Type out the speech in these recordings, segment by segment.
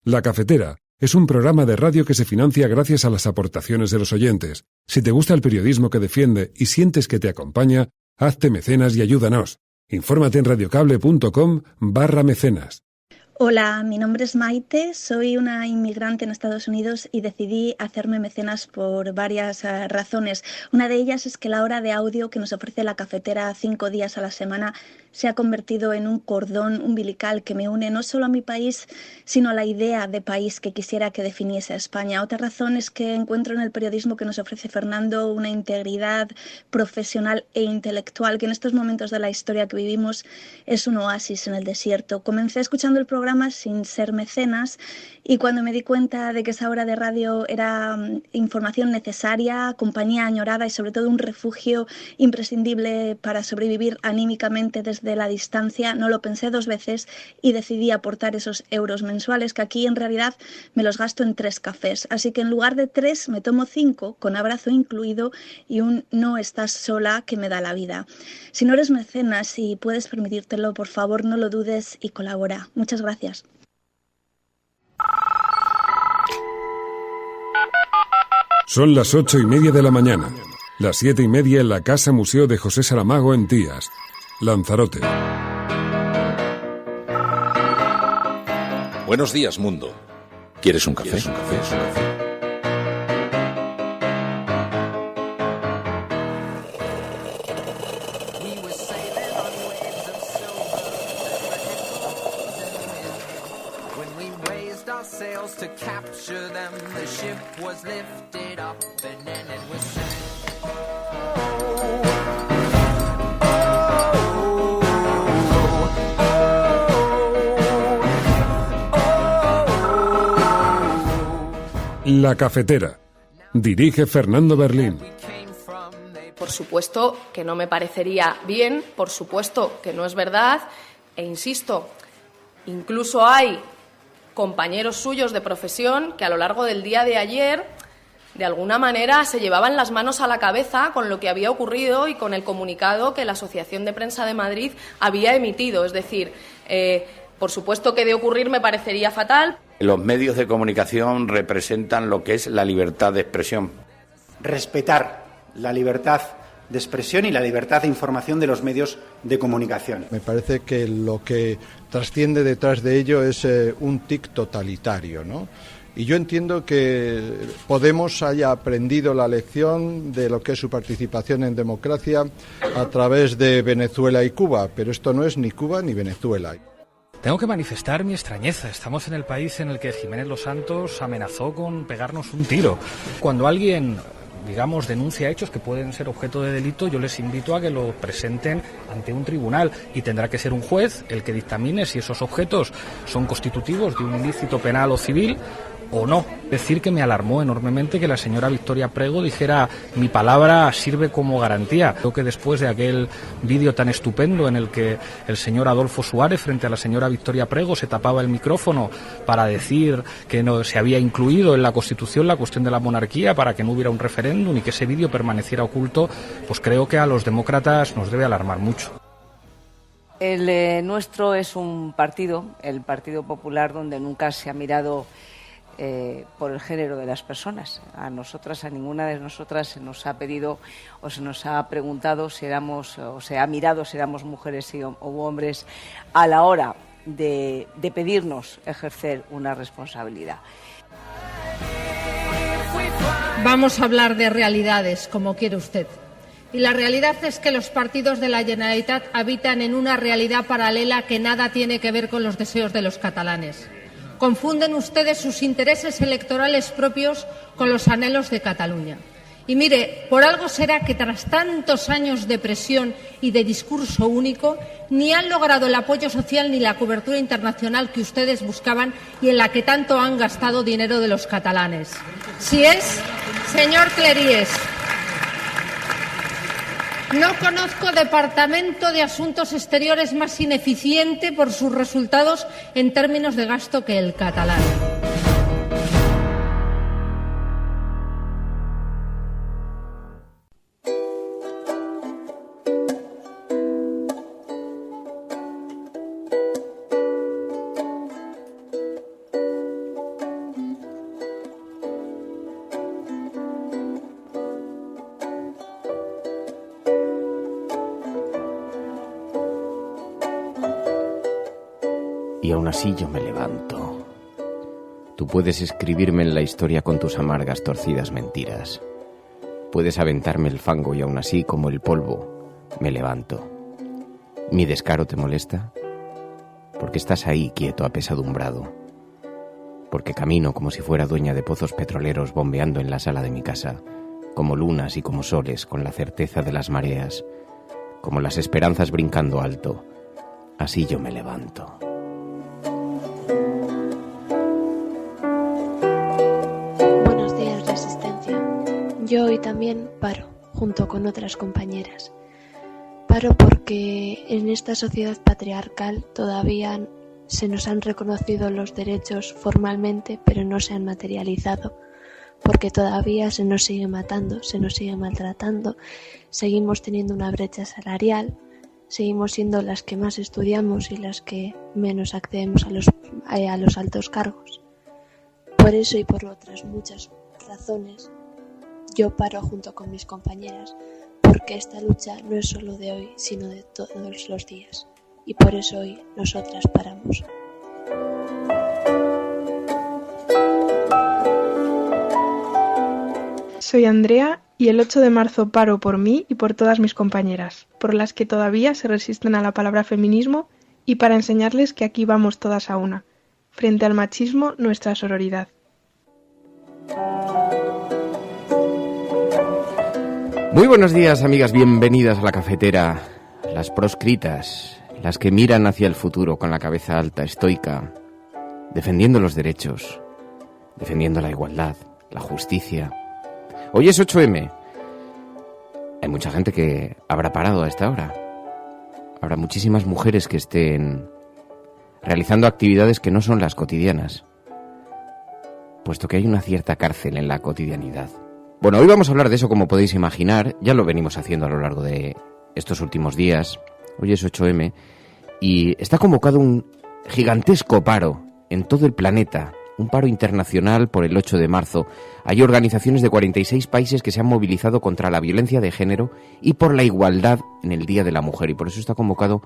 La Cafetera es un programa de radio que se financia gracias a las aportaciones de los oyentes. Si te gusta el periodismo que defiende y sientes que te acompaña, hazte mecenas y ayúdanos. Infórmate en radiocable.com/mecenas. Hola, mi nombre es Maite, soy una inmigrante en Estados Unidos y decidí hacerme mecenas por varias razones. Una de ellas es que la hora de audio que nos ofrece la cafetera 5 días a la semana se ha convertido en un cordón umbilical que me une no solo a mi país, sino a la idea de país que quisiera que definiese a España. Otra razón es que encuentro en el periodismo que nos ofrece Fernando una integridad profesional e intelectual que en estos momentos de la historia que vivimos es un oasis en el desierto. Comencé escuchando el programa sin ser mecenas y cuando me di cuenta de que esa hora de radio era información necesaria, compañía añorada y sobre todo un refugio imprescindible para sobrevivir anímicamente desde la distancia, no lo pensé dos veces y decidí aportar esos euros mensuales que aquí en realidad me los gasto en 3 cafés. Así que en lugar de 3 me tomo 5 con abrazo incluido y un no estás sola que me da la vida. Si no eres mecenas y puedes permitírtelo, por favor no lo dudes y colabora. Muchas gracias. Son las 8:30 de la mañana. Las 7:30 en la Casa Museo de José Saramago en Tías, Lanzarote. Buenos días, mundo. ¿Quieres un café? La Cafetera. Dirige Fernando Berlín. Por supuesto que no me parecería bien, por supuesto que no es verdad, e insisto, incluso hay compañeros suyos de profesión que a lo largo del día de ayer, de alguna manera, se llevaban las manos a la cabeza con lo que había ocurrido y con el comunicado que la Asociación de Prensa de Madrid había emitido. Es decir, por supuesto que de ocurrir me parecería fatal. Los medios de comunicación representan lo que es la libertad de expresión. Respetar la libertad de expresión y la libertad de información de los medios de comunicación. Me parece que lo que trasciende detrás de ello es un tic totalitario, ¿no? Y yo entiendo que Podemos haya aprendido la lección de lo que es su participación en democracia a través de Venezuela y Cuba, pero esto no es ni Cuba ni Venezuela. Tengo que manifestar mi extrañeza. Estamos en el país en el que Jiménez Los Santos amenazó con pegarnos un tiro. Cuando alguien, digamos, denuncia hechos que pueden ser objeto de delito, yo les invito a que lo presenten ante un tribunal y tendrá que ser un juez el que dictamine si esos objetos son constitutivos de un ilícito penal o civil o no. Decir que me alarmó enormemente que la señora Victoria Prego dijera mi palabra sirve como garantía. Creo que después de aquel vídeo tan estupendo en el que el señor Adolfo Suárez frente a la señora Victoria Prego se tapaba el micrófono para decir que no se había incluido en la Constitución la cuestión de la monarquía para que no hubiera un referéndum y que ese vídeo permaneciera oculto, pues creo que a los demócratas nos debe alarmar mucho. El nuestro es un partido, el Partido Popular, donde nunca se ha mirado por el género de las personas. A nosotras, a ninguna de nosotras se nos ha pedido o se nos ha preguntado si éramos, o se ha mirado si éramos mujeres u hombres a la hora de pedirnos ejercer una responsabilidad. Vamos a hablar de realidades, como quiere usted. Y la realidad es que los partidos de la Generalitat habitan en una realidad paralela que nada tiene que ver con los deseos de los catalanes. Confunden ustedes sus intereses electorales propios con los anhelos de Cataluña. Y mire, por algo será que tras tantos años de presión y de discurso único, ni han logrado el apoyo social ni la cobertura internacional que ustedes buscaban y en la que tanto han gastado dinero de los catalanes. Si es, señor Cleries, no conozco departamento de Asuntos Exteriores más ineficiente por sus resultados en términos de gasto que el catalán. y aún así yo me levanto. Tú puedes escribirme en la historia con tus amargas, torcidas mentiras. Puedes aventarme el fango y aún así, como el polvo, me levanto. ¿Mi descaro te molesta? Porque estás ahí quieto, apesadumbrado. Porque camino como si fuera dueña de pozos petroleros bombeando en la sala de mi casa, como lunas y como soles con la certeza de las mareas, como las esperanzas brincando alto. Así yo me levanto. Buenos días, Resistencia. Yo hoy también paro, junto con otras compañeras. Paro porque en esta sociedad patriarcal todavía se nos han reconocido los derechos formalmente, pero no se han materializado, porque todavía se nos sigue matando, se nos sigue maltratando, seguimos teniendo una brecha salarial, seguimos siendo las que más estudiamos y las que menos accedemos a los altos cargos. Por eso y por otras muchas razones, yo paro junto con mis compañeras, porque esta lucha no es solo de hoy, sino de todos los días. Y por eso hoy nosotras paramos. Soy Andrea y el 8 de marzo paro por mí y por todas mis compañeras, por las que todavía se resisten a la palabra feminismo y para enseñarles que aquí vamos todas a una. Frente al machismo, nuestra sororidad. Muy buenos días, amigas, bienvenidas a la cafetera. Las proscritas, las que miran hacia el futuro con la cabeza alta, estoica, defendiendo los derechos, defendiendo la igualdad, la justicia. Hoy es 8M. Hay mucha gente que habrá parado a esta hora. Habrá muchísimas mujeres que estén realizando actividades que no son las cotidianas, puesto que hay una cierta cárcel en la cotidianidad. Bueno, hoy vamos a hablar de eso, como podéis imaginar. Ya lo venimos haciendo a lo largo de estos últimos días. Hoy es 8M y está convocado un gigantesco paro en todo el planeta. Un paro internacional por el 8 de marzo. Hay organizaciones de 46 países que se han movilizado contra la violencia de género y por la igualdad en el Día de la Mujer. Y por eso está convocado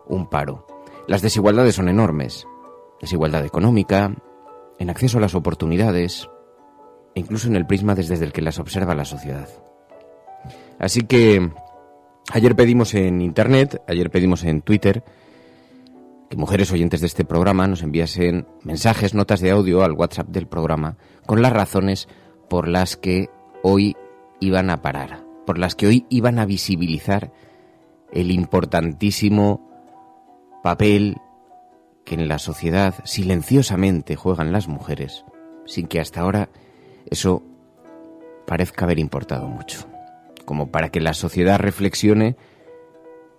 un paro. Las desigualdades son enormes. Desigualdad económica, en acceso a las oportunidades, e incluso en el prisma desde el que las observa la sociedad. Así que ayer pedimos en Internet, ayer pedimos en Twitter, que mujeres oyentes de este programa nos enviasen mensajes, notas de audio al WhatsApp del programa con las razones por las que hoy iban a parar, por las que hoy iban a visibilizar el importantísimo papel que en la sociedad silenciosamente juegan las mujeres, sin que hasta ahora eso parezca haber importado mucho, como para que la sociedad reflexione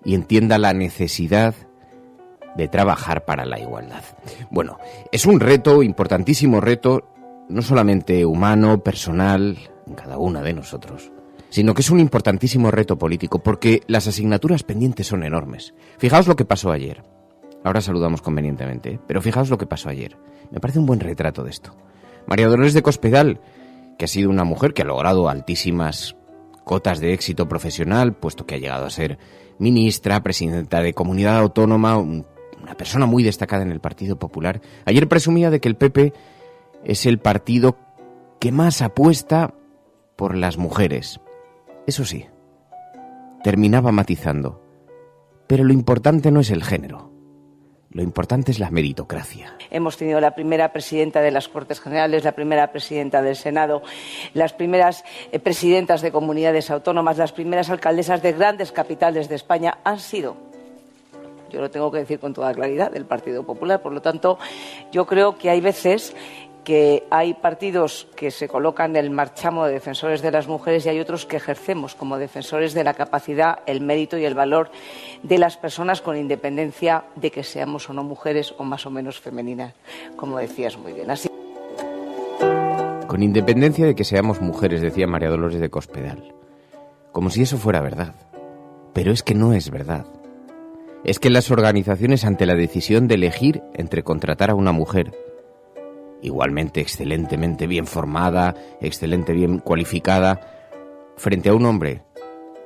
y entienda la necesidad de trabajar para la igualdad. Bueno, es un reto, importantísimo reto, no solamente humano, personal, en cada una de nosotros, sino que es un importantísimo reto político, porque las asignaturas pendientes son enormes. Fijaos lo que pasó ayer. Ahora saludamos convenientemente, pero fijaos lo que pasó ayer. Me parece un buen retrato de esto. María Dolores de Cospedal, que ha sido una mujer que ha logrado altísimas cotas de éxito profesional, puesto que ha llegado a ser ministra, presidenta de comunidad autónoma, una persona muy destacada en el Partido Popular. Ayer presumía de que el PP es el partido que más apuesta por las mujeres. Eso sí, terminaba matizando, pero lo importante no es el género. Lo importante es la meritocracia. Hemos tenido la primera presidenta de las Cortes Generales, la primera presidenta del Senado, las primeras presidentas de comunidades autónomas, las primeras alcaldesas de grandes capitales de España han sido, yo lo tengo que decir con toda claridad, del Partido Popular. Por lo tanto, yo creo que hay veces que hay partidos que se colocan el marchamo de defensores de las mujeres y hay otros que ejercemos como defensores de la capacidad, el mérito y el valor de las personas, con independencia de que seamos o no mujeres o más o menos femeninas, como decías muy bien. Así. Con independencia de que seamos mujeres, decía María Dolores de Cospedal, como si eso fuera verdad. Pero es que no es verdad. Es que las organizaciones, ante la decisión de elegir entre contratar a una mujer igualmente excelentemente bien formada, excelente bien cualificada, frente a un hombre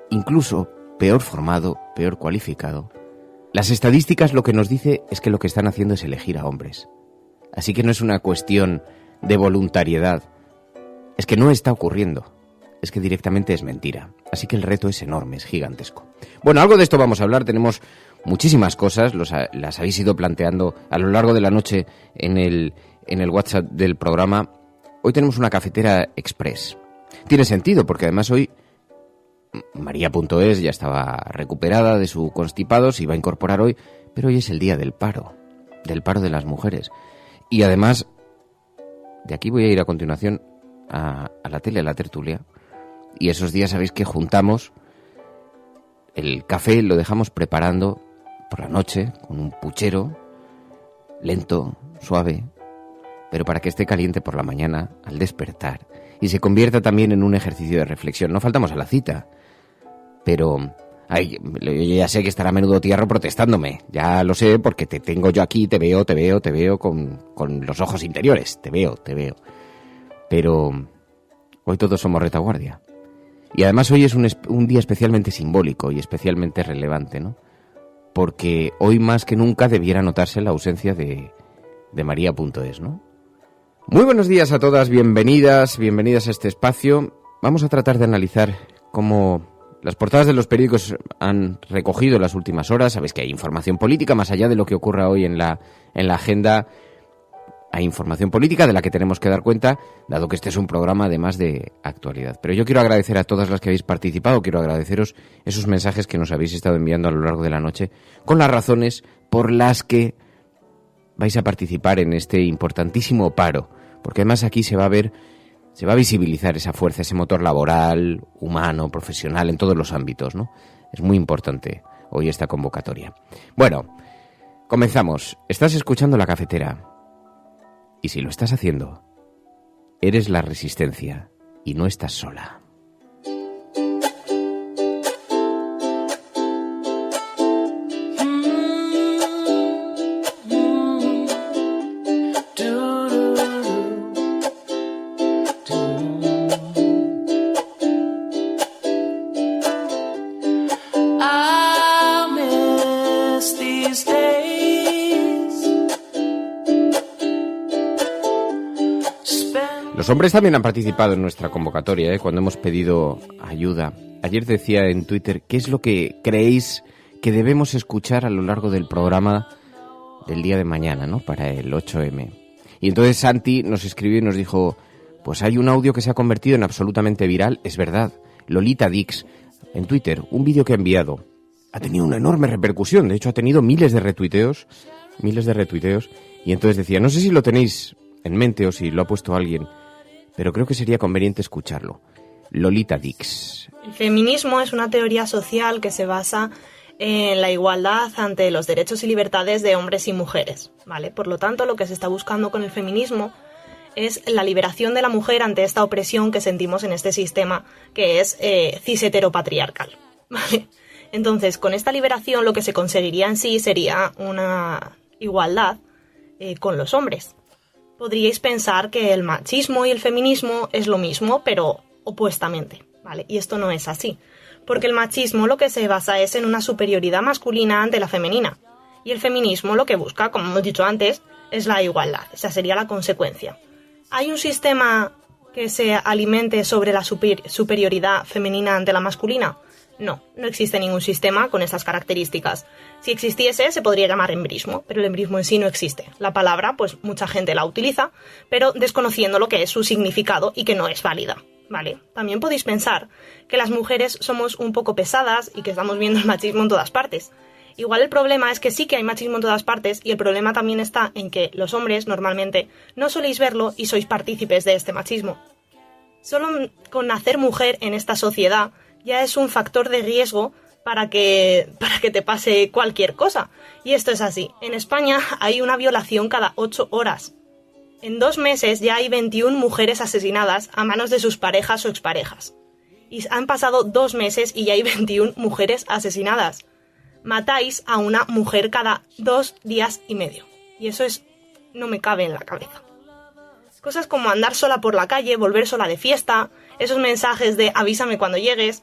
incluso peor formado, peor cualificado, Las estadísticas lo que nos dice es que lo que están haciendo es elegir a hombres. Así que no es una cuestión de voluntariedad. Es que no está ocurriendo. Es que directamente es mentira. Así que el reto es enorme, es gigantesco. Bueno, algo de esto vamos a hablar. Tenemos muchísimas cosas. Las habéis ido planteando a lo largo de la noche en el WhatsApp del programa. Hoy tenemos una cafetera express. Tiene sentido, porque además hoy María.es ya estaba recuperada de su constipado, se iba a incorporar hoy, pero hoy es el día del paro de las mujeres. Y además, de aquí voy a ir a continuación a la tele, a la tertulia, y esos días sabéis que juntamos el café, lo dejamos preparando por la noche con un puchero, lento, suave, pero para que esté caliente por la mañana al despertar y se convierta también en un ejercicio de reflexión. No faltamos a la cita, pero yo ya sé que estará a menudo Tierro protestándome, ya lo sé porque te tengo yo aquí, te veo con los ojos interiores, te veo, pero hoy todos somos retaguardia. Y además hoy es un día especialmente simbólico y especialmente relevante, ¿no? Porque hoy más que nunca debiera notarse la ausencia de María.es, ¿no? Muy buenos días a todas, bienvenidas a este espacio. Vamos a tratar de analizar cómo las portadas de los periódicos han recogido las últimas horas. Sabéis que hay información política, más allá de lo que ocurra hoy en la agenda. Hay información política de la que tenemos que dar cuenta, dado que este es un programa además de actualidad. Pero yo quiero agradecer a todas las que habéis participado, quiero agradeceros esos mensajes que nos habéis estado enviando a lo largo de la noche, con las razones por las que vais a participar en este importantísimo paro, porque además aquí se va a visibilizar esa fuerza, ese motor laboral, humano, profesional, en todos los ámbitos, ¿no? Es muy importante hoy esta convocatoria. Bueno, comenzamos. Estás escuchando La Cafetera. Y si lo estás haciendo, eres la resistencia y no estás sola. Los hombres también han participado en nuestra convocatoria, cuando hemos pedido ayuda. Ayer decía en Twitter, ¿qué es lo que creéis que debemos escuchar a lo largo del programa del día de mañana, ¿no? Para el 8M. Y entonces Santi nos escribió y nos dijo, pues hay un audio que se ha convertido en absolutamente viral, es verdad. Lolita Dix, en Twitter, un vídeo que ha enviado. Ha tenido una enorme repercusión, de hecho ha tenido miles de retuiteos. Y entonces decía, no sé si lo tenéis en mente o si lo ha puesto alguien, pero creo que sería conveniente escucharlo. Lolita Dix. El feminismo es una teoría social que se basa en la igualdad ante los derechos y libertades de hombres y mujeres, ¿vale? Por lo tanto, lo que se está buscando con el feminismo es la liberación de la mujer ante esta opresión que sentimos en este sistema que es cis-heteropatriarcal, ¿vale? Entonces, con esta liberación lo que se conseguiría en sí sería una igualdad con los hombres. Podríais pensar que el machismo y el feminismo es lo mismo, pero opuestamente, ¿vale? Y esto no es así, porque el machismo lo que se basa es en una superioridad masculina ante la femenina, y el feminismo lo que busca, como hemos dicho antes, es la igualdad. Esa sería la consecuencia. ¿Hay un sistema que se alimente sobre la superioridad femenina ante la masculina? No existe ningún sistema con estas características. Si existiese, se podría llamar embrismo, pero el embrismo en sí no existe. La palabra, pues mucha gente la utiliza, pero desconociendo lo que es su significado y que no es válida, ¿vale? También podéis pensar que las mujeres somos un poco pesadas y que estamos viendo el machismo en todas partes. Igual el problema es que sí que hay machismo en todas partes, y el problema también está en que los hombres normalmente no soléis verlo y sois partícipes de este machismo. Solo con nacer mujer en esta sociedad ya es un factor de riesgo para que te pase cualquier cosa. Y esto es así. En España hay una violación cada 8 horas. En 2 meses ya hay 21 mujeres asesinadas a manos de sus parejas o exparejas. Y han pasado 2 meses y ya hay 21 mujeres asesinadas. Matáis a una mujer cada 2 días y medio. Y eso no me cabe en la cabeza. Cosas como andar sola por la calle, volver sola de fiesta, esos mensajes de avísame cuando llegues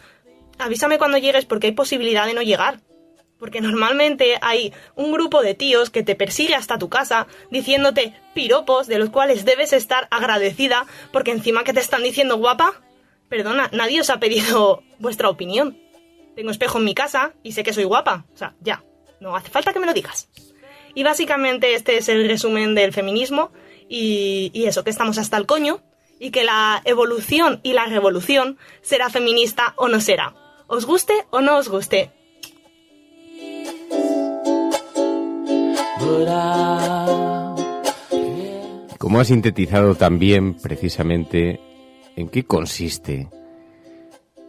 porque hay posibilidad de no llegar. Porque normalmente hay un grupo de tíos que te persigue hasta tu casa diciéndote piropos de los cuales debes estar agradecida porque encima que te están diciendo guapa, perdona, nadie os ha pedido vuestra opinión. Tengo espejo en mi casa y sé que soy guapa. O sea, ya, no hace falta que me lo digas. Y básicamente este es el resumen del feminismo y eso, que estamos hasta el coño y que la evolución y la revolución será feminista o no será. Os guste o no os guste. Como ha sintetizado también precisamente en qué consiste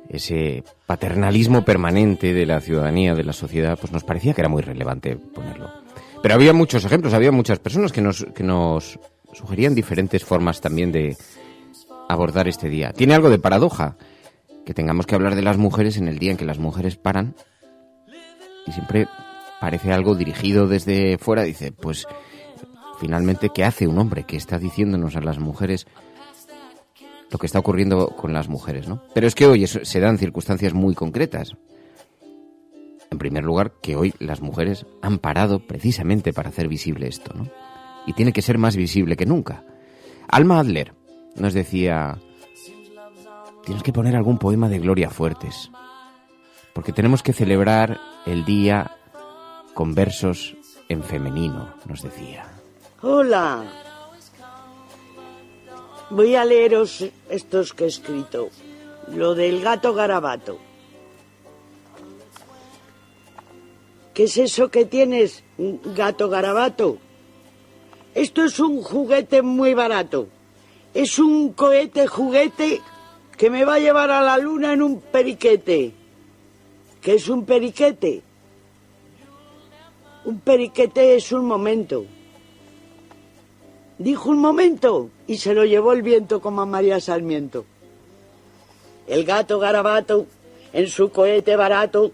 ese paternalismo permanente de la ciudadanía, de la sociedad, pues nos parecía que era muy relevante ponerlo. Pero había muchos ejemplos, había muchas personas que nos sugerían diferentes formas también de abordar este día. Tiene algo de paradoja que tengamos que hablar de las mujeres en el día en que las mujeres paran y siempre parece algo dirigido desde fuera. Dice, pues finalmente, ¿qué hace un hombre que está diciéndonos a las mujeres lo que está ocurriendo con las mujeres, ¿no? Pero es que hoy se dan circunstancias muy concretas. En primer lugar, que hoy las mujeres han parado precisamente para hacer visible esto, ¿no? Y tiene que ser más visible que nunca. Alma Adler nos decía, tienes que poner algún poema de Gloria Fuertes, porque tenemos que celebrar el día con versos en femenino, nos decía. Hola. Voy a leeros estos que he escrito. Lo del gato garabato. ¿Qué es eso que tienes, gato garabato? Esto es un juguete muy barato. Es un cohete juguete que me va a llevar a la luna en un periquete. ¿Qué es un periquete? Un periquete es un momento. Dijo un momento y se lo llevó el viento como a María Sarmiento. El gato garabato, en su cohete barato,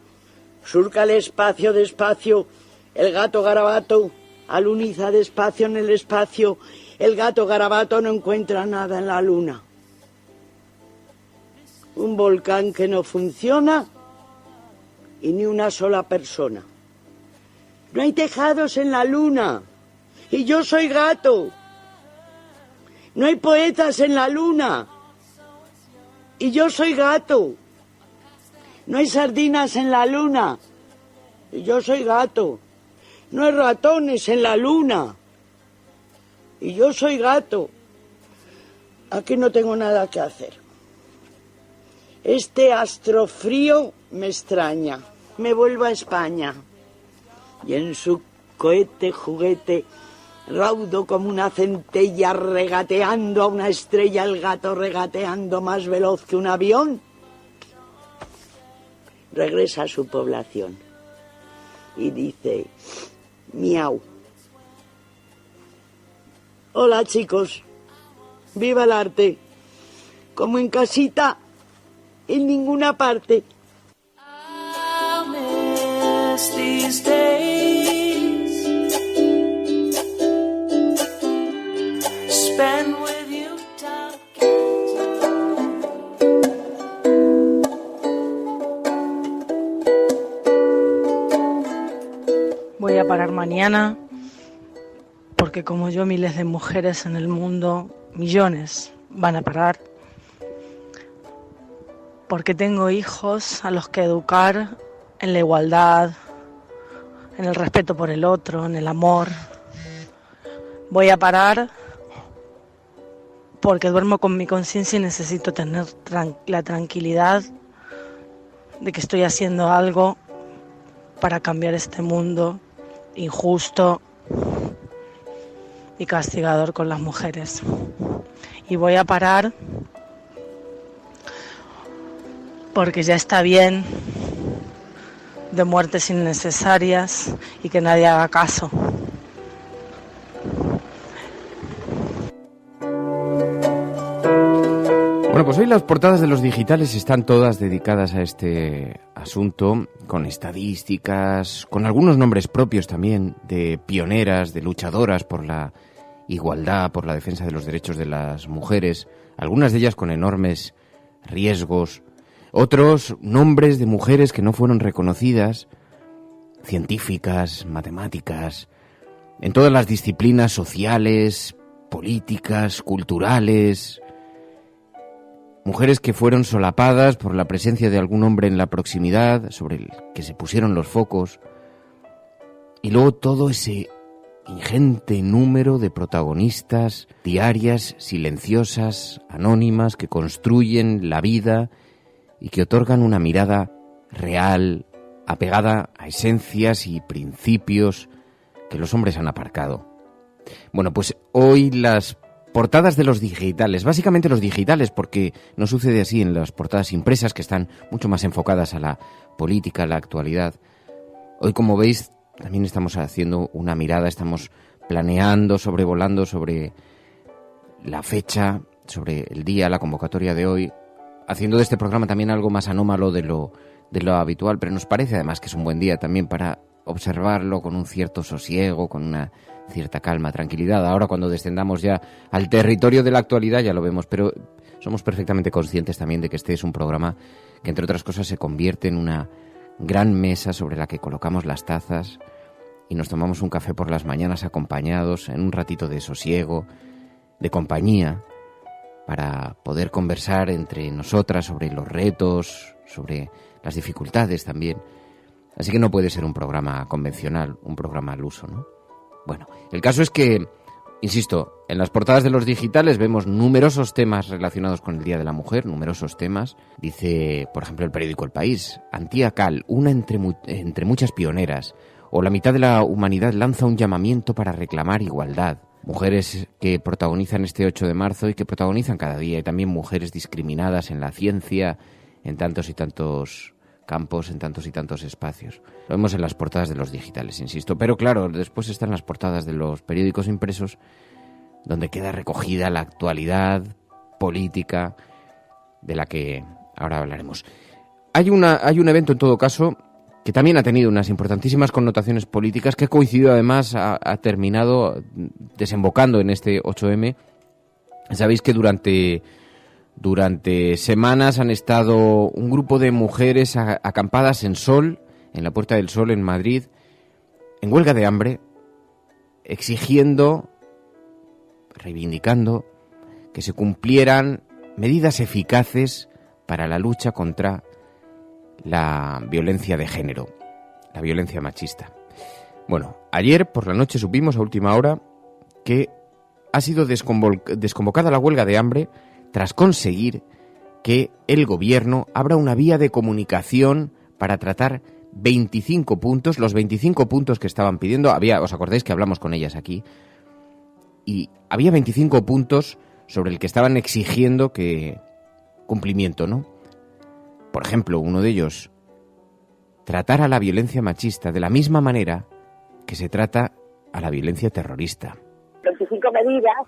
surca el espacio despacio. El gato garabato aluniza despacio en el espacio. El gato garabato no encuentra nada en la luna. Un volcán que no funciona y ni una sola persona. No hay tejados en la luna y yo soy gato. No hay poetas en la luna y yo soy gato. No hay sardinas en la luna y yo soy gato. No hay ratones en la luna y yo soy gato. Aquí no tengo nada que hacer. Este astro frío me extraña. Me vuelvo a España. Y en su cohete juguete, raudo como una centella, regateando a una estrella, el gato regateando más veloz que un avión, regresa a su población y dice, miau. Hola chicos, viva el arte, como en casita, en ninguna parte. These days spend with you Voy a parar mañana porque como yo miles de mujeres en el mundo, millones van a parar, porque tengo hijos a los que educar en la igualdad, en el respeto por el otro, en el amor. Voy a parar porque duermo con mi conciencia y necesito tener la tranquilidad de que estoy haciendo algo para cambiar este mundo injusto y castigador con las mujeres. Y voy a parar porque ya está bien de muertes innecesarias y que nadie haga caso. Bueno, pues hoy las portadas de los digitales están todas dedicadas a este asunto, con estadísticas, con algunos nombres propios también, de pioneras, de luchadoras por la igualdad, por la defensa de los derechos de las mujeres, algunas de ellas con enormes riesgos. Otros nombres de mujeres que no fueron reconocidas, científicas, matemáticas, en todas las disciplinas sociales, políticas, culturales. Mujeres que fueron solapadas por la presencia de algún hombre en la proximidad, sobre el que se pusieron los focos. Y luego todo ese ingente número de protagonistas diarias, silenciosas, anónimas, que construyen la vida y que otorgan una mirada real, apegada a esencias y principios que los hombres han aparcado. Bueno, pues hoy las portadas de los digitales, básicamente los digitales, porque no sucede así en las portadas impresas, que están mucho más enfocadas a la política, a la actualidad. Hoy, como veis, también estamos haciendo una mirada, estamos planeando, sobrevolando sobre la fecha, sobre el día, la convocatoria de hoy, haciendo de este programa también algo más anómalo de lo habitual, pero nos parece además que es un buen día también para observarlo con un cierto sosiego, con una cierta calma, tranquilidad. Ahora, cuando descendamos ya al territorio de la actualidad, ya lo vemos, pero somos perfectamente conscientes también de que este es un programa que, entre otras cosas, se convierte en una gran mesa sobre la que colocamos las tazas y nos tomamos un café por las mañanas acompañados en un ratito de sosiego, de compañía, para poder conversar entre nosotras sobre los retos, sobre las dificultades también. Así que no puede ser un programa convencional, un programa al uso, ¿no? Bueno, el caso es que, insisto, en las portadas de los digitales vemos numerosos temas relacionados con el Día de la Mujer, numerosos temas. Dice, por ejemplo, el periódico El País, Antía Cal, una entre muchas pioneras, o la mitad de la humanidad lanza un llamamiento para reclamar igualdad. Mujeres que protagonizan este 8 de marzo y que protagonizan cada día, y también mujeres discriminadas en la ciencia, en tantos y tantos campos, en tantos y tantos espacios. Lo vemos en las portadas de los digitales, insisto. Pero claro, después están las portadas de los periódicos impresos, donde queda recogida la actualidad política de la que ahora hablaremos. Hay un evento, en todo caso, que también ha tenido unas importantísimas connotaciones políticas, que ha coincidido además, ha terminado desembocando en este 8M. Sabéis que durante semanas han estado un grupo de mujeres acampadas en Sol, en la Puerta del Sol en Madrid, en huelga de hambre, exigiendo, reivindicando que se cumplieran medidas eficaces para la lucha contra la violencia de género, la violencia machista. Bueno, ayer por la noche supimos a última hora que ha sido desconvocada la huelga de hambre tras conseguir que el gobierno abra una vía de comunicación para tratar 25 puntos, los 25 puntos que estaban pidiendo. ¿Os acordáis que hablamos con ellas aquí? Y había 25 puntos sobre el que estaban exigiendo que cumplimiento, ¿no? Por ejemplo, uno de ellos, tratar a la violencia machista de la misma manera que se trata a la violencia terrorista. 25 medidas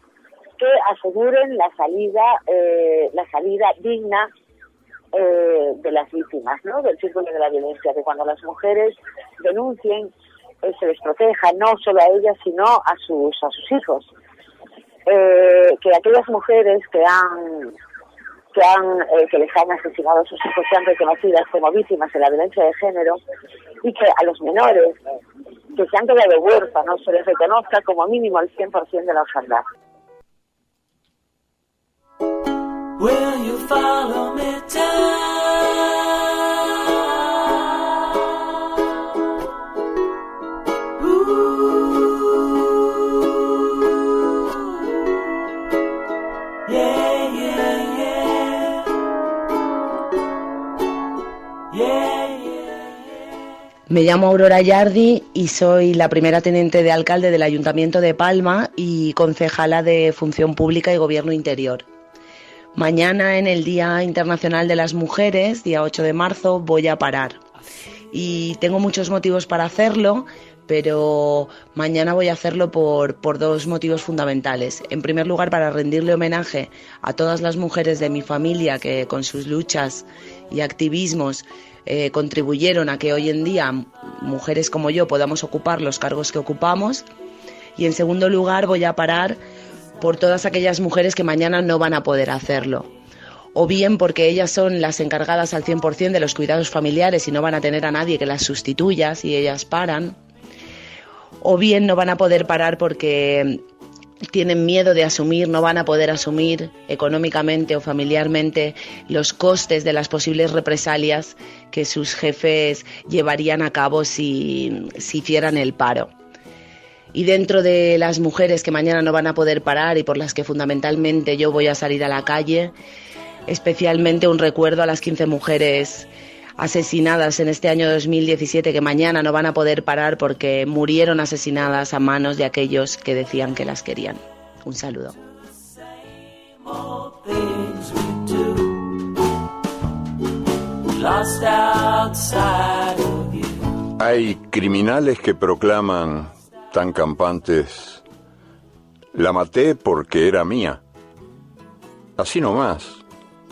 que aseguren la salida digna de las víctimas, ¿no? Del círculo de la violencia, que cuando las mujeres denuncien se les proteja no solo a ellas sino a sus hijos, que aquellas mujeres que les han asesinado a sus hijos sean reconocidas como víctimas de la violencia de género, y que a los menores que se han quedado huérfanos se les reconozca como mínimo el 100% de la orfandad. Will you follow me down? Yeah, yeah, yeah. Yeah, yeah. Me llamo Aurora Yardi y soy la primera teniente de alcalde del Ayuntamiento de Palma y concejala de Función Pública y Gobierno Interior. Mañana, en el Día Internacional de las Mujeres, día 8 de marzo, voy a parar. Y tengo muchos motivos para hacerlo, pero mañana voy a hacerlo por dos motivos fundamentales. En primer lugar, para rendirle homenaje a todas las mujeres de mi familia que con sus luchas y activismos contribuyeron a que hoy en día mujeres como yo podamos ocupar los cargos que ocupamos. Y en segundo lugar, voy a parar por todas aquellas mujeres que mañana no van a poder hacerlo. o bien porque ellas son las encargadas al 100% de los cuidados familiares y no van a tener a nadie que las sustituya si ellas paran, o bien no van a poder parar porque tienen miedo de asumir, no van a poder asumir económicamente o familiarmente los costes de las posibles represalias que sus jefes llevarían a cabo si hicieran el paro. Y dentro de las mujeres que mañana no van a poder parar y por las que fundamentalmente yo voy a salir a la calle, especialmente un recuerdo a las 15 mujeres asesinadas en este año 2017 que mañana no van a poder parar porque murieron asesinadas a manos de aquellos que decían que las querían. Un saludo. Hay criminales que proclaman tan campantes: la maté porque era mía. Así nomás,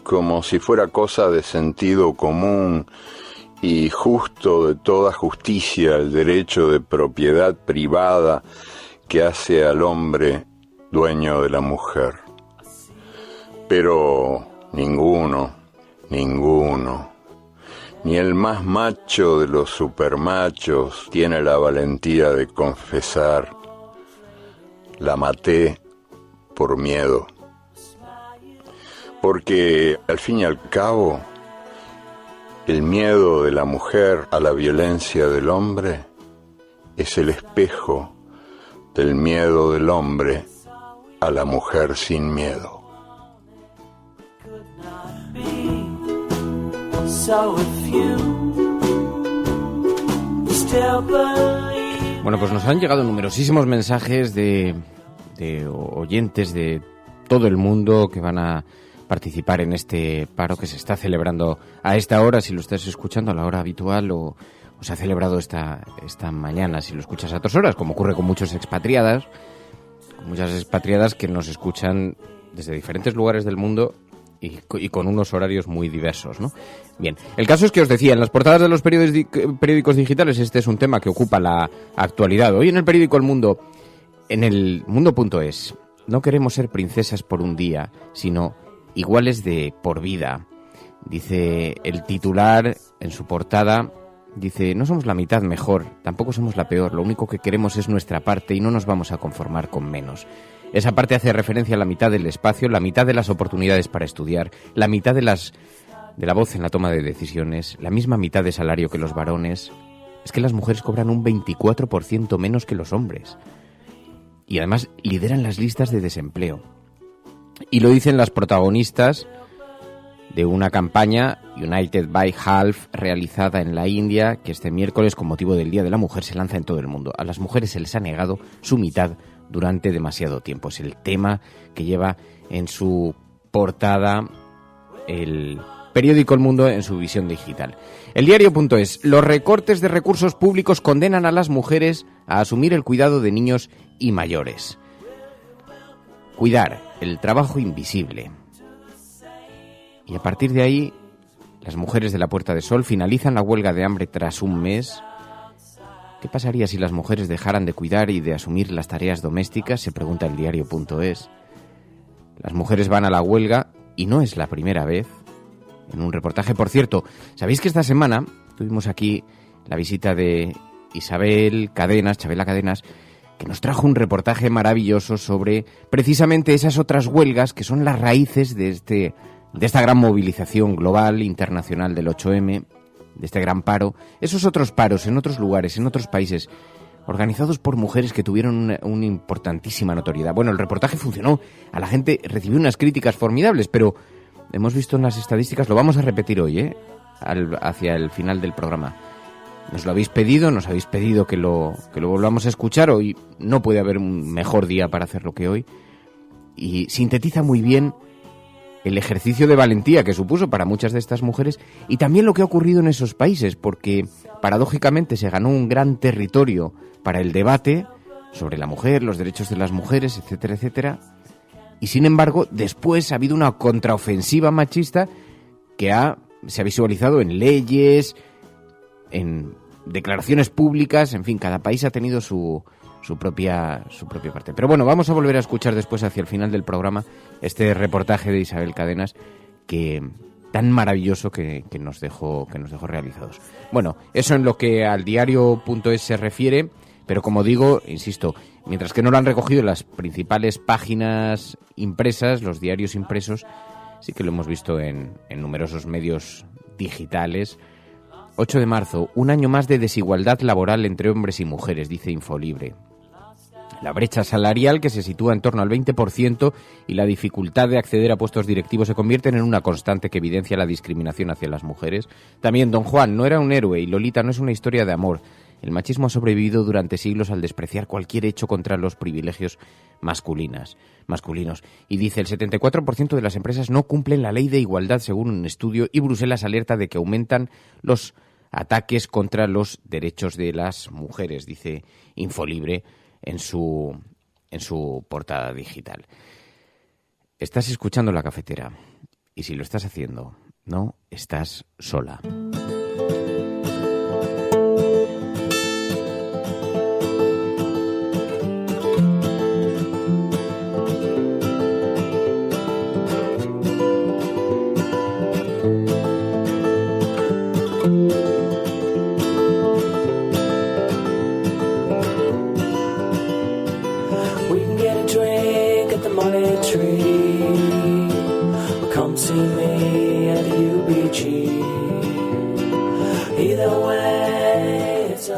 como si fuera cosa de sentido común y justo de toda justicia el derecho de propiedad privada que hace al hombre dueño de la mujer. Pero ninguno, ni el más macho de los supermachos tiene la valentía de confesar: la maté por miedo. Porque, al fin y al cabo, el miedo de la mujer a la violencia del hombre es el espejo del miedo del hombre a la mujer sin miedo. Bueno, pues nos han llegado numerosísimos mensajes de oyentes de todo el mundo que van a participar en este paro que se está celebrando a esta hora, si lo estás escuchando a la hora habitual, o se ha celebrado esta mañana, si lo escuchas a otras horas, como ocurre con muchas expatriadas que nos escuchan desde diferentes lugares del mundo y con unos horarios muy diversos, ¿no? Bien, el caso es que os decía, en las portadas de los periódicos digitales este es un tema que ocupa la actualidad. Hoy en el periódico El Mundo, en el mundo.es, no queremos ser princesas por un día, sino iguales de por vida. Dice el titular en su portada, dice: no somos la mitad mejor, tampoco somos la peor, lo único que queremos es nuestra parte y no nos vamos a conformar con menos. Esa parte hace referencia a la mitad del espacio, la mitad de las oportunidades para estudiar, la mitad de la voz en la toma de decisiones, la misma mitad de salario que los varones. Es que las mujeres cobran un 24% menos que los hombres. Y además lideran las listas de desempleo. Y lo dicen las protagonistas de una campaña United by Half realizada en la India, que este miércoles, con motivo del Día de la Mujer, se lanza en todo el mundo. A las mujeres se les ha negado su mitad durante demasiado tiempo. Es el tema que lleva en su portada el periódico El Mundo en su visión digital. El diario.es: los recortes de recursos públicos condenan a las mujeres a asumir el cuidado de niños y mayores. Cuidar, el trabajo invisible. Y a partir de ahí, las mujeres de la Puerta de Sol finalizan la huelga de hambre tras un mes. ¿Qué pasaría si las mujeres dejaran de cuidar y de asumir las tareas domésticas?, se pregunta el diario.es. Las mujeres van a la huelga y no es la primera vez. En un reportaje, por cierto, ¿sabéis que esta semana tuvimos aquí la visita de Chabela Cadenas, que nos trajo un reportaje maravilloso sobre precisamente esas otras huelgas que son las raíces de esta gran movilización global, internacional del 8M, de este gran paro, esos otros paros en otros lugares, en otros países, organizados por mujeres que tuvieron una importantísima notoriedad. Bueno, el reportaje funcionó, a la gente recibió unas críticas formidables, pero hemos visto en las estadísticas, lo vamos a repetir hoy, hacia el final del programa. Nos lo habéis pedido, nos habéis pedido que lo volvamos a escuchar. Hoy no puede haber un mejor día para hacerlo que hoy. Y sintetiza muy bien el ejercicio de valentía que supuso para muchas de estas mujeres y también lo que ha ocurrido en esos países, porque paradójicamente se ganó un gran territorio para el debate sobre la mujer, los derechos de las mujeres, etcétera, etcétera. Y sin embargo, después ha habido una contraofensiva machista que se ha visualizado en leyes, en declaraciones públicas, en fin, cada país ha tenido su propia parte. Pero bueno, vamos a volver a escuchar después, hacia el final del programa, este reportaje de Isabel Cadenas, tan maravilloso que nos dejó realizados. Bueno, eso en lo que al diario.es se refiere, pero como digo, insisto, mientras que no lo han recogido las principales páginas impresas, los diarios impresos, sí que lo hemos visto en numerosos medios digitales. 8 de marzo, un año más de desigualdad laboral entre hombres y mujeres, dice Infolibre. La brecha salarial, que se sitúa en torno al 20%, y la dificultad de acceder a puestos directivos se convierten en una constante que evidencia la discriminación hacia las mujeres. También Don Juan no era un héroe y Lolita no es una historia de amor. El machismo ha sobrevivido durante siglos al despreciar cualquier hecho contra los privilegios masculinos. Y dice, el 74% de las empresas no cumplen la ley de igualdad según un estudio, y Bruselas alerta de que aumentan los ataques contra los derechos de las mujeres, dice Infolibre en su portada digital. Estás escuchando La Cafetera, y si lo estás haciendo, no estás sola.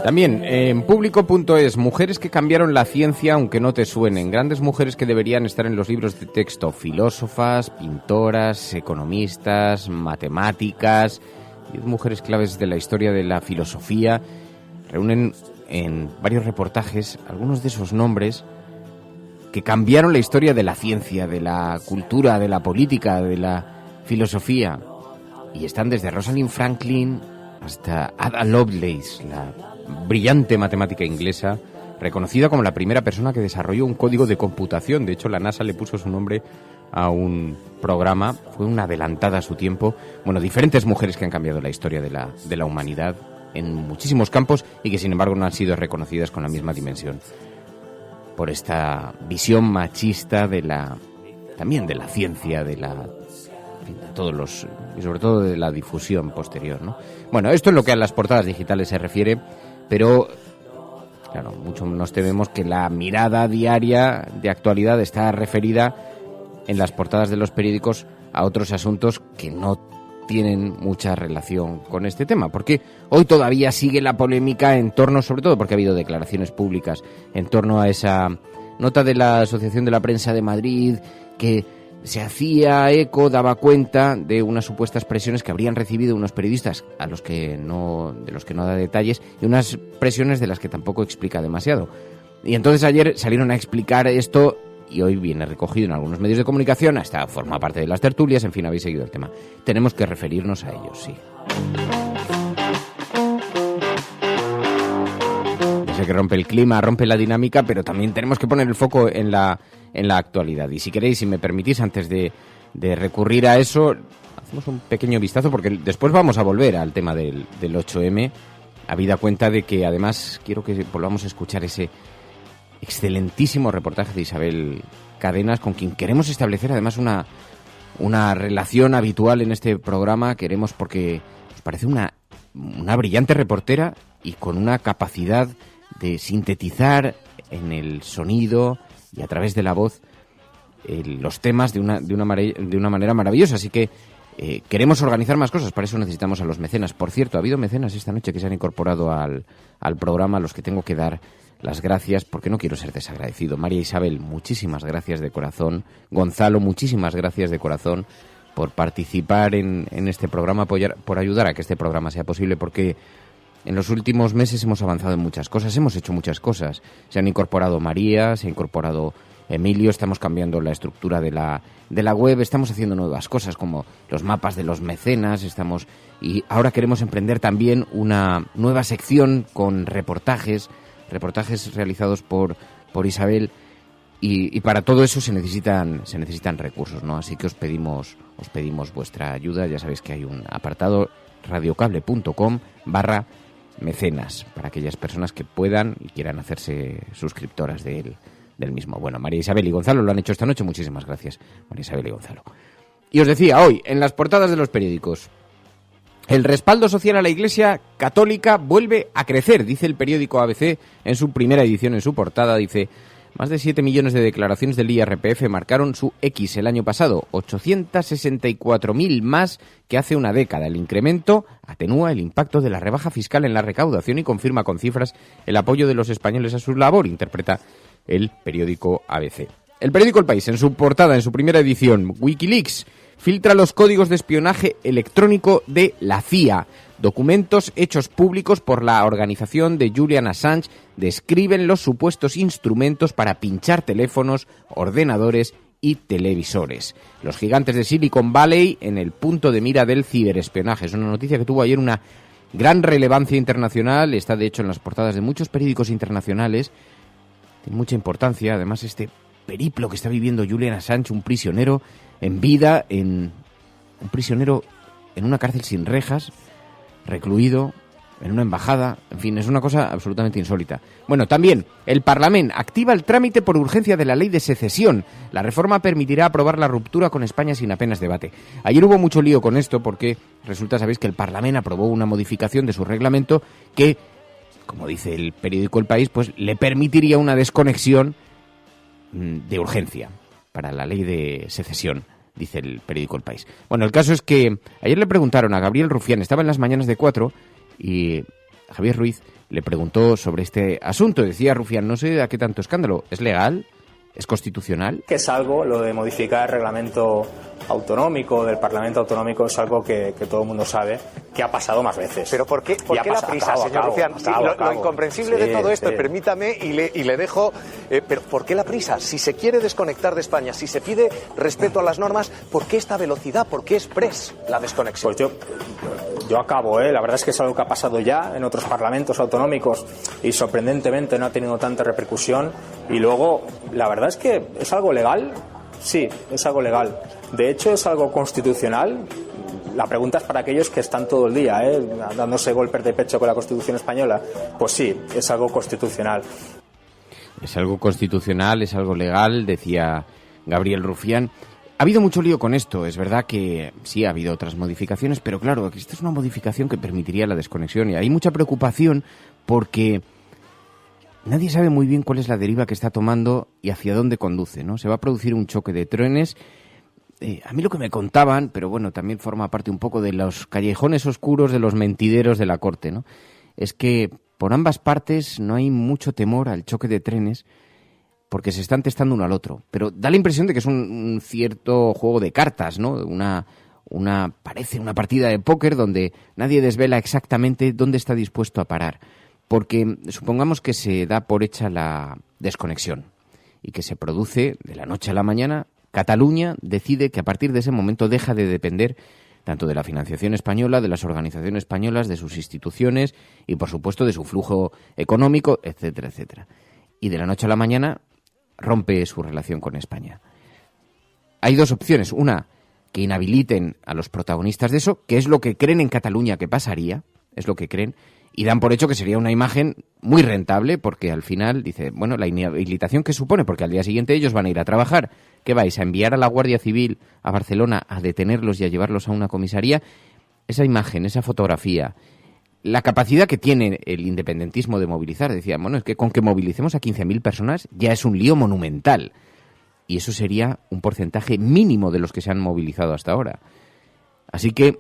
También en público.es, mujeres que cambiaron la ciencia aunque no te suenen, grandes mujeres que deberían estar en los libros de texto, filósofas, pintoras, economistas, matemáticas, 10 mujeres claves de la historia de la filosofía. Reúnen en varios reportajes algunos de esos nombres que cambiaron la historia de la ciencia, de la cultura, de la política, de la filosofía. Y están desde Rosalind Franklin hasta Ada Lovelace, la brillante matemática inglesa, reconocida como la primera persona que desarrolló un código de computación. De hecho, la NASA le puso su nombre a un programa, fue una adelantada a su tiempo. Bueno, diferentes mujeres que han cambiado la historia de la humanidad en muchísimos campos y que, sin embargo, no han sido reconocidas con la misma dimensión por esta visión machista también de la ciencia, de todos los, y sobre todo de la difusión posterior, ¿no? Bueno, esto es lo que a las portadas digitales se refiere, pero claro, mucho nos tememos que la mirada diaria de actualidad está referida en las portadas de los periódicos a otros asuntos que no tienen mucha relación con este tema, porque hoy todavía sigue la polémica en torno, sobre todo porque ha habido declaraciones públicas en torno a esa nota de la Asociación de la Prensa de Madrid que se hacía eco, daba cuenta de unas supuestas presiones que habrían recibido unos periodistas de los que no da detalles, y unas presiones de las que tampoco explica demasiado. Y entonces ayer salieron a explicar esto, y hoy viene recogido en algunos medios de comunicación, hasta forma parte de las tertulias, en fin, habéis seguido el tema. Tenemos que referirnos a ellos, sí. Ya sé que rompe el clima, rompe la dinámica, pero también tenemos que poner el foco en la actualidad. Y si queréis, si me permitís, antes de recurrir a eso, hacemos un pequeño vistazo, porque después vamos a volver al tema del 8M, habida cuenta de que además quiero que volvamos a escuchar ese excelentísimo reportaje de Isabel Cadenas, con quien queremos establecer además una relación habitual en este programa. Queremos, porque nos parece una brillante reportera y con una capacidad de sintetizar en el sonido y a través de la voz los temas de una manera maravillosa. Así que queremos organizar más cosas, para eso necesitamos a los mecenas. Por cierto, ha habido mecenas esta noche que se han incorporado al programa, a los que tengo que dar las gracias, porque no quiero ser desagradecido. María Isabel, muchísimas gracias de corazón. Gonzalo, muchísimas gracias de corazón por participar en este programa, por ayudar a que este programa sea posible, porque en los últimos meses hemos avanzado en muchas cosas, hemos hecho muchas cosas. Se han incorporado María, se ha incorporado Emilio, estamos cambiando la estructura de la web, estamos haciendo nuevas cosas como los mapas de los mecenas, y ahora queremos emprender también una nueva sección con reportajes realizados por Isabel, y para todo eso se necesitan recursos, ¿no? Así que os pedimos vuestra ayuda. Ya sabéis que hay un apartado, radiocable.com/mecenas, para aquellas personas que puedan y quieran hacerse suscriptoras del mismo. Bueno, María Isabel y Gonzalo lo han hecho esta noche, muchísimas gracias, María Isabel y Gonzalo. Y os decía, hoy, en las portadas de los periódicos, el respaldo social a la Iglesia Católica vuelve a crecer, dice el periódico ABC en su primera edición, en su portada, dice: más de 7 millones de declaraciones del IRPF marcaron su X el año pasado, 864.000 más que hace una década. El incremento atenúa el impacto de la rebaja fiscal en la recaudación y confirma con cifras el apoyo de los españoles a su labor, interpreta el periódico ABC. El periódico El País, en su portada, en su primera edición, Wikileaks filtra los códigos de espionaje electrónico de la CIA. Documentos hechos públicos por la organización de Julian Assange describen los supuestos instrumentos para pinchar teléfonos, ordenadores y televisores. Los gigantes de Silicon Valley en el punto de mira del ciberespionaje. Es una noticia que tuvo ayer una gran relevancia internacional. Está, de hecho, en las portadas de muchos periódicos internacionales. Tiene mucha importancia, además, este periplo que está viviendo Julian Assange, un prisionero en vida, un prisionero en una cárcel sin rejas, recluido en una embajada, en fin, es una cosa absolutamente insólita. Bueno, también el Parlamento activa el trámite por urgencia de la ley de secesión. La reforma permitirá aprobar la ruptura con España sin apenas debate. Ayer hubo mucho lío con esto porque resulta, sabéis, que el Parlamento aprobó una modificación de su reglamento que, como dice el periódico El País, pues le permitiría una desconexión de urgencia para la ley de secesión, dice el periódico El País. Bueno, el caso es que ayer le preguntaron a Gabriel Rufián, estaba en las mañanas de 4, y Javier Ruiz le preguntó sobre este asunto. Decía Rufián, no sé a qué tanto escándalo, ¿es legal? ¿Es constitucional? Que es algo, lo de modificar el reglamento autonómico, del Parlamento autonómico, es algo que todo el mundo sabe que ha pasado más veces. Pero ¿por qué la prisa, señor Rufián? Lo incomprensible de todo esto, permítame y le dejo, pero ¿por qué la prisa? Si se quiere desconectar de España, si se pide respeto a las normas, ¿por qué esta velocidad? ¿Por qué express la desconexión? Pues yo acabo, la verdad es que es algo que ha pasado ya en otros parlamentos autonómicos y sorprendentemente no ha tenido tanta repercusión. Y luego, la verdad es que es algo legal. Sí, es algo legal. De hecho, es algo constitucional. La pregunta es para aquellos que están todo el día dándose golpes de pecho con la Constitución española. Pues sí, es algo constitucional. Es algo constitucional, es algo legal, decía Gabriel Rufián. Ha habido mucho lío con esto. Es verdad que sí ha habido otras modificaciones, pero claro, esta es una modificación que permitiría la desconexión y hay mucha preocupación porque nadie sabe muy bien cuál es la deriva que está tomando y hacia dónde conduce, ¿no? Se va a producir un choque de trenes. A mí lo que me contaban, pero bueno, también forma parte un poco de los callejones oscuros de los mentideros de la corte, ¿no? Es que por ambas partes no hay mucho temor al choque de trenes porque se están testando uno al otro. Pero da la impresión de que es un cierto juego de cartas, ¿no? Parece una partida de póker donde nadie desvela exactamente dónde está dispuesto a parar. Porque supongamos que se da por hecha la desconexión y que se produce de la noche a la mañana. Cataluña decide que a partir de ese momento deja de depender tanto de la financiación española, de las organizaciones españolas, de sus instituciones y, por supuesto, de su flujo económico, etcétera, etcétera. Y de la noche a la mañana rompe su relación con España. Hay dos opciones. Una, que inhabiliten a los protagonistas de eso, que es lo que creen en Cataluña que pasaría, es lo que creen, y dan por hecho que sería una imagen muy rentable, porque al final dice, bueno, la inhabilitación que supone, porque al día siguiente ellos van a ir a trabajar, ¿qué vais? ¿A enviar a la Guardia Civil a Barcelona a detenerlos y a llevarlos a una comisaría? Esa imagen, esa fotografía, la capacidad que tiene el independentismo de movilizar, decía, bueno, es que con que movilicemos a 15.000 personas ya es un lío monumental. Y eso sería un porcentaje mínimo de los que se han movilizado hasta ahora. Así que,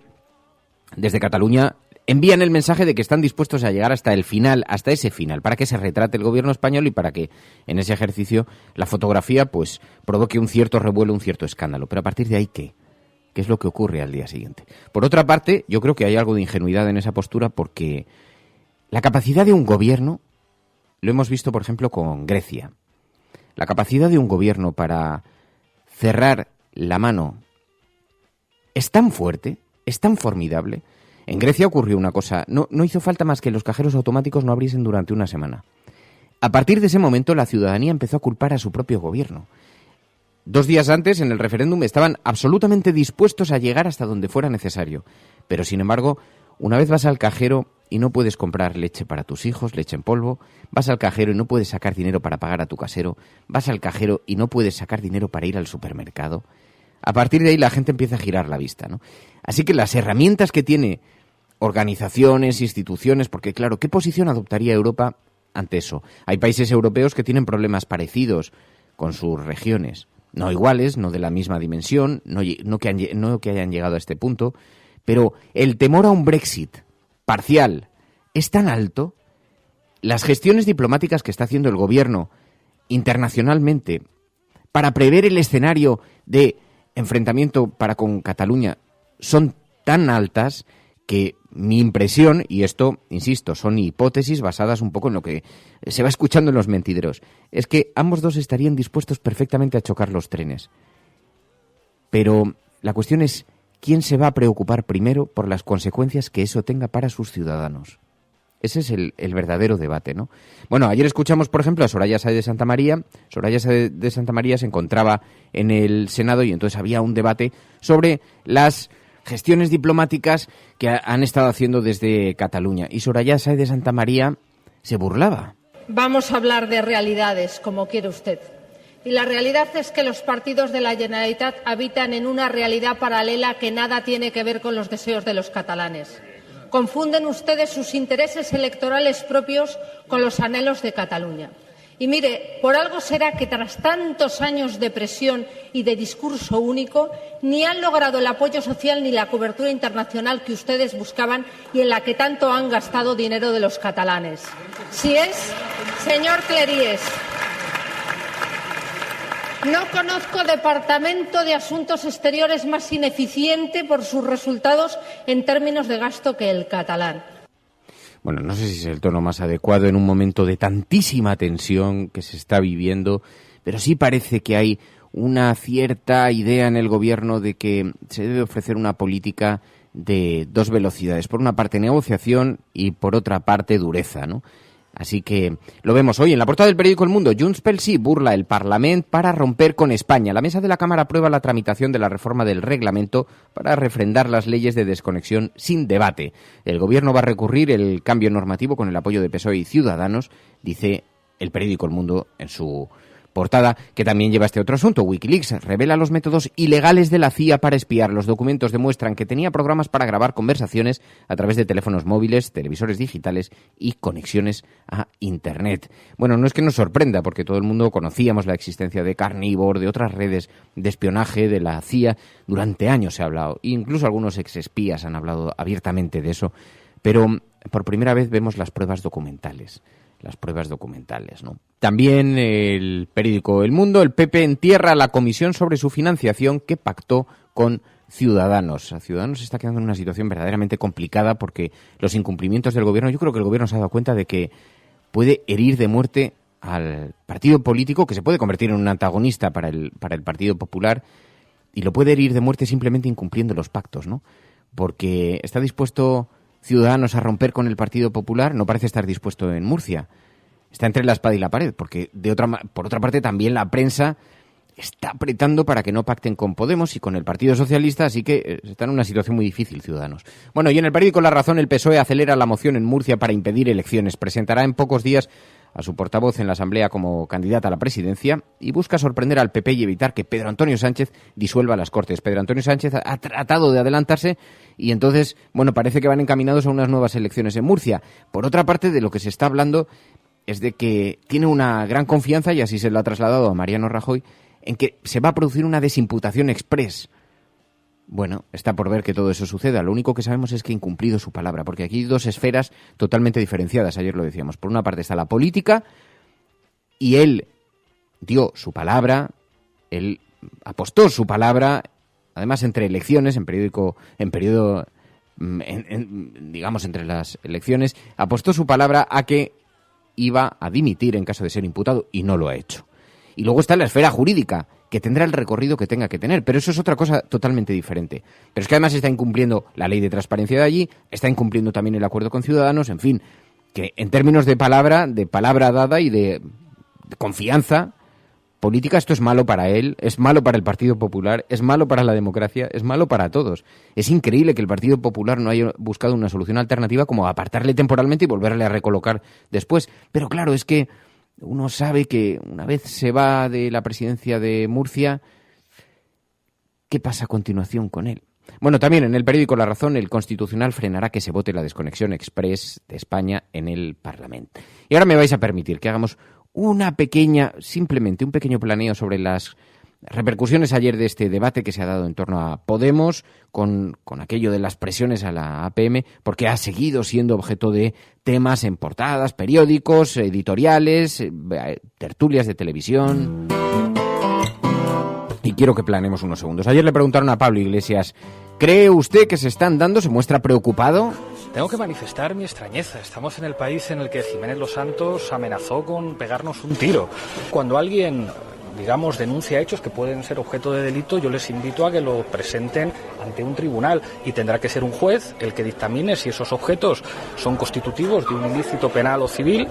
desde Cataluña envían el mensaje de que están dispuestos a llegar hasta el final, hasta ese final, para que se retrate el gobierno español y para que en ese ejercicio la fotografía pues provoque un cierto revuelo, un cierto escándalo. Pero a partir de ahí, ¿qué? ¿Qué es lo que ocurre al día siguiente? Por otra parte, yo creo que hay algo de ingenuidad en esa postura porque la capacidad de un gobierno, lo hemos visto por ejemplo con Grecia, la capacidad de un gobierno para cerrar la mano es tan fuerte, es tan formidable. En Grecia ocurrió una cosa, no hizo falta más que los cajeros automáticos no abriesen durante una semana. A partir de ese momento la ciudadanía empezó a culpar a su propio gobierno. 2 días antes, en el referéndum, estaban absolutamente dispuestos a llegar hasta donde fuera necesario. Pero, sin embargo, una vez vas al cajero y no puedes comprar leche para tus hijos, leche en polvo, vas al cajero y no puedes sacar dinero para pagar a tu casero, vas al cajero y no puedes sacar dinero para ir al supermercado, a partir de ahí la gente empieza a girar la vista, ¿no? Así que las herramientas que tiene organizaciones, instituciones, porque claro, ¿qué posición adoptaría Europa ante eso? Hay países europeos que tienen problemas parecidos con sus regiones, no iguales, no de la misma dimensión, no que hayan llegado a este punto, pero el temor a un Brexit parcial es tan alto, las gestiones diplomáticas que está haciendo el gobierno internacionalmente para prever el escenario de enfrentamiento para con Cataluña son tan altas que mi impresión, y esto, insisto, son hipótesis basadas un poco en lo que se va escuchando en los mentideros, es que ambos dos estarían dispuestos perfectamente a chocar los trenes. Pero la cuestión es, ¿quién se va a preocupar primero por las consecuencias que eso tenga para sus ciudadanos? Ese es el verdadero debate, ¿no? Bueno, ayer escuchamos, por ejemplo, a Soraya Sáez de Santa María. Soraya Sáez de Santa María se encontraba en el Senado y entonces había un debate sobre las gestiones diplomáticas que han estado haciendo desde Cataluña. Y Soraya Sáez de Santa María se burlaba. Vamos a hablar de realidades, como quiere usted. Y la realidad es que los partidos de la Generalitat habitan en una realidad paralela que nada tiene que ver con los deseos de los catalanes. Confunden ustedes sus intereses electorales propios con los anhelos de Cataluña. Y mire, por algo será que tras tantos años de presión y de discurso único, ni han logrado el apoyo social ni la cobertura internacional que ustedes buscaban y en la que tanto han gastado dinero de los catalanes. Si es, señor Cleries, no conozco departamento de Asuntos Exteriores más ineficiente por sus resultados en términos de gasto que el catalán. Bueno, no sé si es el tono más adecuado en un momento de tantísima tensión que se está viviendo, pero sí parece que hay una cierta idea en el gobierno de que se debe ofrecer una política de dos velocidades. Por una parte negociación y por otra parte dureza, ¿no? Así que lo vemos hoy en la portada del periódico El Mundo. Junts pel Sí burla el Parlament para romper con España. La mesa de la Cámara aprueba la tramitación de la reforma del reglamento para refrendar las leyes de desconexión sin debate. El gobierno va a recurrir el cambio normativo con el apoyo de PSOE y Ciudadanos, dice el periódico El Mundo en su portada, que también lleva este otro asunto. Wikileaks revela los métodos ilegales de la CIA para espiar. Los documentos demuestran que tenía programas para grabar conversaciones a través de teléfonos móviles, televisores digitales y conexiones a Internet. Bueno, no es que nos sorprenda, porque todo el mundo conocíamos la existencia de Carnivore, de otras redes de espionaje de la CIA. Durante años se ha hablado, incluso algunos exespías han hablado abiertamente de eso, pero por primera vez vemos las pruebas documentales. ¿No? También el periódico El Mundo, el PP entierra la comisión sobre su financiación que pactó con Ciudadanos. Ciudadanos está quedando en una situación verdaderamente complicada porque los incumplimientos del gobierno, yo creo que el gobierno se ha dado cuenta de que puede herir de muerte al partido político, que se puede convertir en un antagonista para el Partido Popular, y lo puede herir de muerte simplemente incumpliendo los pactos, ¿no? Porque está dispuesto Ciudadanos a romper con el Partido Popular, no parece estar dispuesto en Murcia. Está entre la espada y la pared, porque por otra parte también la prensa está apretando para que no pacten con Podemos y con el Partido Socialista, así que está en una situación muy difícil Ciudadanos. Bueno, y en el periódico La Razón, el PSOE acelera la moción en Murcia para impedir elecciones. Presentará en pocos días a su portavoz en la Asamblea como candidata a la presidencia y busca sorprender al PP y evitar que Pedro Antonio Sánchez disuelva las Cortes. Pedro Antonio Sánchez ha tratado de adelantarse y entonces, bueno, parece que van encaminados a unas nuevas elecciones en Murcia. Por otra parte, de lo que se está hablando es de que tiene una gran confianza, y así se lo ha trasladado a Mariano Rajoy, en que se va a producir una desimputación exprés. Bueno, está por ver que todo eso suceda. Lo único que sabemos es que ha incumplido su palabra, porque aquí hay dos esferas totalmente diferenciadas, ayer lo decíamos. Por una parte está la política, y él dio su palabra, él apostó su palabra, además entre elecciones, digamos entre las elecciones, apostó su palabra a que iba a dimitir en caso de ser imputado, y no lo ha hecho. Y luego está la esfera jurídica, que tendrá el recorrido que tenga que tener, pero eso es otra cosa totalmente diferente. Pero es que además está incumpliendo la ley de transparencia de allí, está incumpliendo también el acuerdo con Ciudadanos, en fin, que en términos de palabra dada y de confianza política, esto es malo para él, es malo para el Partido Popular, es malo para la democracia, es malo para todos. Es increíble que el Partido Popular no haya buscado una solución alternativa como apartarle temporalmente y volverle a recolocar después. Pero claro, es que uno sabe que una vez se va de la presidencia de Murcia, ¿qué pasa a continuación con él? Bueno, también en el periódico La Razón, el Constitucional frenará que se vote la desconexión express de España en el Parlamento. Y ahora me vais a permitir que hagamos simplemente un pequeño planeo sobre las repercusiones ayer de este debate que se ha dado en torno a Podemos, con aquello de las presiones a la APM, porque ha seguido siendo objeto de temas en portadas, periódicos, editoriales, tertulias de televisión. Y quiero que planeemos unos segundos. Ayer le preguntaron a Pablo Iglesias, ¿cree usted que se están dando? ¿Se muestra preocupado? Tengo que manifestar mi extrañeza. Estamos en el país en el que Jiménez Los Santos amenazó con pegarnos un tiro. Cuando alguien, digamos, denuncia hechos que pueden ser objeto de delito, yo les invito a que lo presenten ante un tribunal y tendrá que ser un juez el que dictamine si esos objetos son constitutivos de un ilícito penal o civil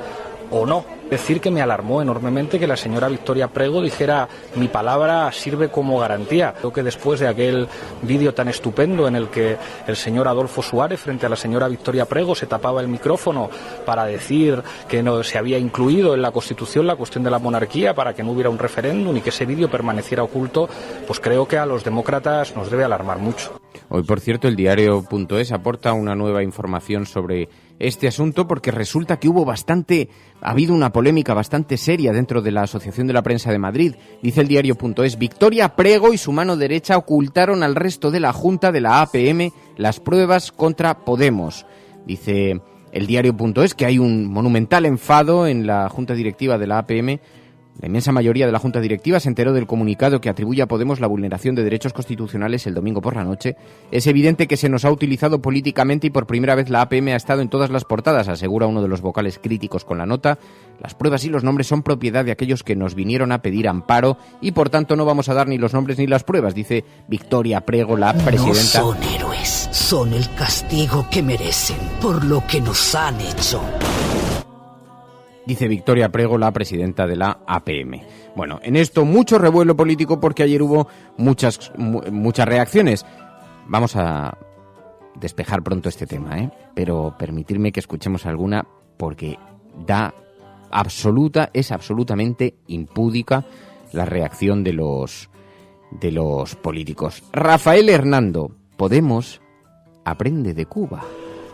o no. Decir que me alarmó enormemente que la señora Victoria Prego dijera mi palabra sirve como garantía. Creo que después de aquel vídeo tan estupendo en el que el señor Adolfo Suárez frente a la señora Victoria Prego se tapaba el micrófono para decir que no se había incluido en la Constitución la cuestión de la monarquía para que no hubiera un referéndum y que ese vídeo permaneciera oculto, pues creo que a los demócratas nos debe alarmar mucho. Hoy, por cierto, el diario.es aporta una nueva información sobre este asunto porque resulta que ha habido una polémica bastante seria dentro de la Asociación de la Prensa de Madrid. Dice el diario.es, Victoria Prego y su mano derecha ocultaron al resto de la Junta de la APM las pruebas contra Podemos. Dice el diario.es que hay un monumental enfado en la Junta Directiva de la APM. La inmensa mayoría de la Junta Directiva se enteró del comunicado que atribuye a Podemos la vulneración de derechos constitucionales el domingo por la noche. Es evidente que se nos ha utilizado políticamente y por primera vez la APM ha estado en todas las portadas, asegura uno de los vocales críticos con la nota. Las pruebas y los nombres son propiedad de aquellos que nos vinieron a pedir amparo y por tanto no vamos a dar ni los nombres ni las pruebas, dice Victoria Prego, la presidenta. No son héroes, son el castigo que merecen por lo que nos han hecho. Dice Victoria Prego, la presidenta de la APM. Bueno, en esto mucho revuelo político porque ayer hubo muchas reacciones. Vamos a despejar pronto este tema, pero permitirme que escuchemos alguna porque es absolutamente impúdica la reacción de los políticos. Rafael Hernando, Podemos aprende de Cuba.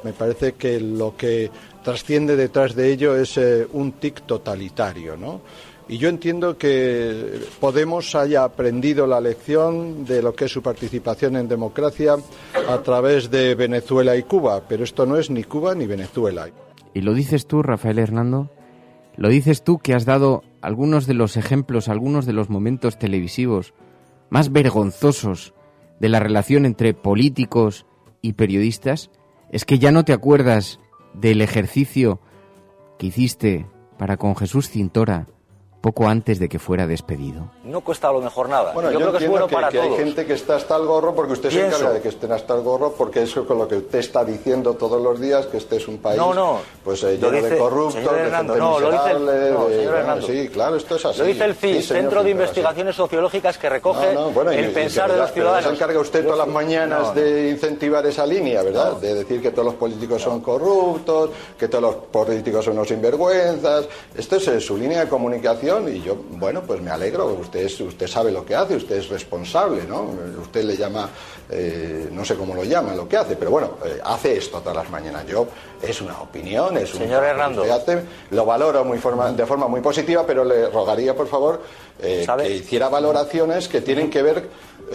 Me parece que lo que trasciende detrás de ello es un tic totalitario, ¿no? Y yo entiendo que Podemos haya aprendido la lección de lo que es su participación en democracia a través de Venezuela y Cuba, pero esto no es ni Cuba ni Venezuela. ¿Y lo dices tú, Rafael Hernando? ¿Lo dices tú que has dado algunos de los ejemplos, algunos de los momentos televisivos más vergonzosos de la relación entre políticos y periodistas? ¿Es que ya no te acuerdas del ejercicio que hiciste para con Jesús Cintora poco antes de que fuera despedido? No cuesta a lo mejor nada. Bueno, yo creo que es bueno para que todos. Hay gente que está hasta el gorro porque usted se encarga de que estén hasta el gorro porque eso con lo que usted está diciendo todos los días, que este es un país lleno de corruptos, de gente miserable. Sí, claro, esto es así. Lo dice el CIS, Centro de Investigaciones Sociológicas, que recoge el pensar de los ciudadanos. Se encarga usted todas las mañanas de incentivar esa línea, ¿verdad? De decir que todos los políticos son corruptos, que todos los políticos son unos sinvergüenzas. Esto es su línea de comunicación. Y yo, bueno, pues me alegro, usted sabe lo que hace, usted es responsable, ¿no? Usted le llama, no sé cómo lo llama, lo que hace, pero bueno, hace esto todas las mañanas. Es una opinión, es un... Señor Hernando. Lo valoro de forma muy positiva, pero le rogaría, por favor, que hiciera valoraciones que tienen que ver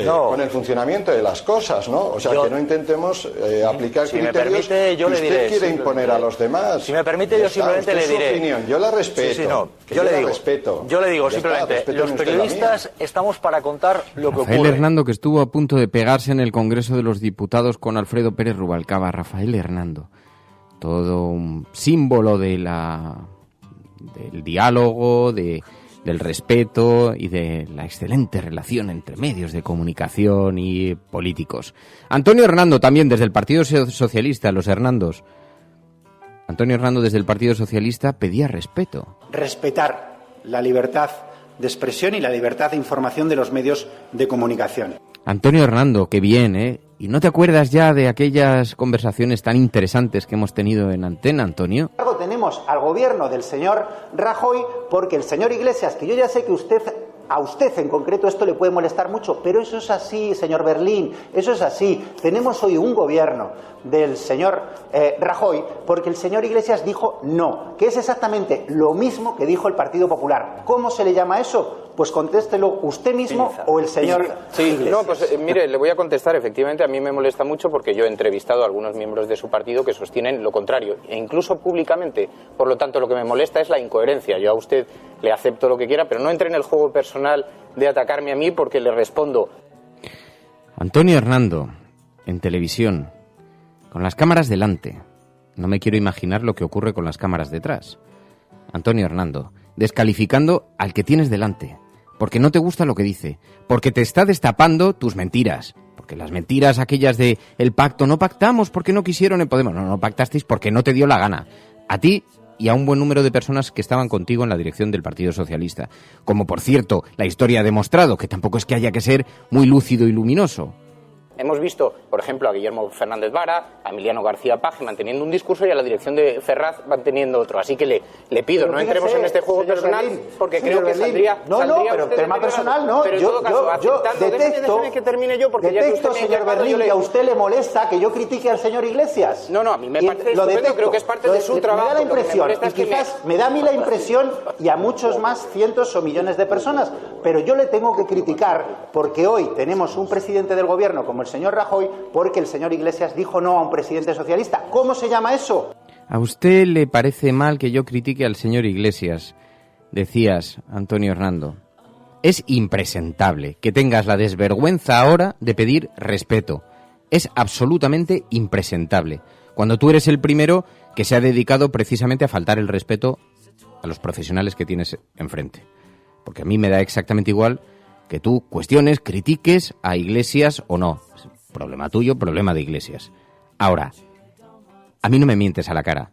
con el funcionamiento de las cosas, ¿no? O sea, que no intentemos aplicar criterios que usted quiere imponer a los demás. Si me permite, yo simplemente le diré... Su opinión, yo la respeto. Yo le digo simplemente, los periodistas estamos para contar lo que ocurre. Rafael Hernando, que estuvo a punto de pegarse en el Congreso de los Diputados con Alfredo Pérez Rubalcaba. Rafael Hernando, todo un símbolo del diálogo, del respeto y de la excelente relación entre medios de comunicación y políticos. Antonio Hernando, también desde el Partido Socialista, los Hernandos. Antonio Hernando, desde el Partido Socialista, pedía respeto. Respetar la libertad de expresión y la libertad de información de los medios de comunicación. Antonio Hernando, qué bien, ¿eh? ¿Y no te acuerdas ya de aquellas conversaciones tan interesantes que hemos tenido en antena, Antonio? Tenemos al gobierno del señor Rajoy porque el señor Iglesias, que yo ya sé que usted A usted en concreto esto le puede molestar mucho, pero eso es así, señor Berlín, eso es así. Tenemos hoy un gobierno del señor Rajoy porque el señor Iglesias dijo no, que es exactamente lo mismo que dijo el Partido Popular. ¿Cómo se le llama eso? Pues contéstelo usted mismo o el señor Iglesias. No, pues mire, le voy a contestar. Efectivamente, a mí me molesta mucho porque yo he entrevistado a algunos miembros de su partido que sostienen lo contrario, e incluso públicamente. Por lo tanto, lo que me molesta es la incoherencia. Yo a usted le acepto lo que quiera, pero no entre en el juego personal de atacarme a mí porque le respondo. Antonio Hernando, en televisión, con las cámaras delante. No me quiero imaginar lo que ocurre con las cámaras detrás. Antonio Hernando, descalificando al que tienes delante. Porque no te gusta lo que dice, porque te está destapando tus mentiras, porque las mentiras aquellas de el pacto, no pactamos porque no quisieron en Podemos, no pactasteis porque no te dio la gana, a ti y a un buen número de personas que estaban contigo en la dirección del Partido Socialista, como por cierto la historia ha demostrado, que tampoco es que haya que ser muy lúcido y luminoso. Hemos visto, por ejemplo, a Guillermo Fernández Vara, a Emiliano García Paje manteniendo un discurso y a la dirección de Ferraz manteniendo otro. Así que le pido, no entremos en este juego personal, Berlín, porque creo que saldría... No, pero tema personal no. Pero en todo caso, déjeme que termine yo, porque detecto, señor Berlín, que a usted le molesta que yo critique al señor Iglesias. No, a mí me parece estupendo, creo que es parte de su trabajo. Me da la impresión, y quizás me da a mí la impresión, y a muchos más cientos o millones de personas, pero yo le tengo que criticar porque hoy tenemos un presidente del gobierno como el señor Rajoy, porque el señor Iglesias dijo no a un presidente socialista. ¿Cómo se llama eso? ¿A usted le parece mal que yo critique al señor Iglesias? Decías, Antonio Hernando. Es impresentable que tengas la desvergüenza ahora de pedir respeto. Es absolutamente impresentable. Cuando tú eres el primero que se ha dedicado precisamente a faltar el respeto a los profesionales que tienes enfrente. Porque a mí me da exactamente igual que tú cuestiones, critiques a Iglesias o no. Problema tuyo, problema de Iglesias. Ahora, a mí no me mientes a la cara.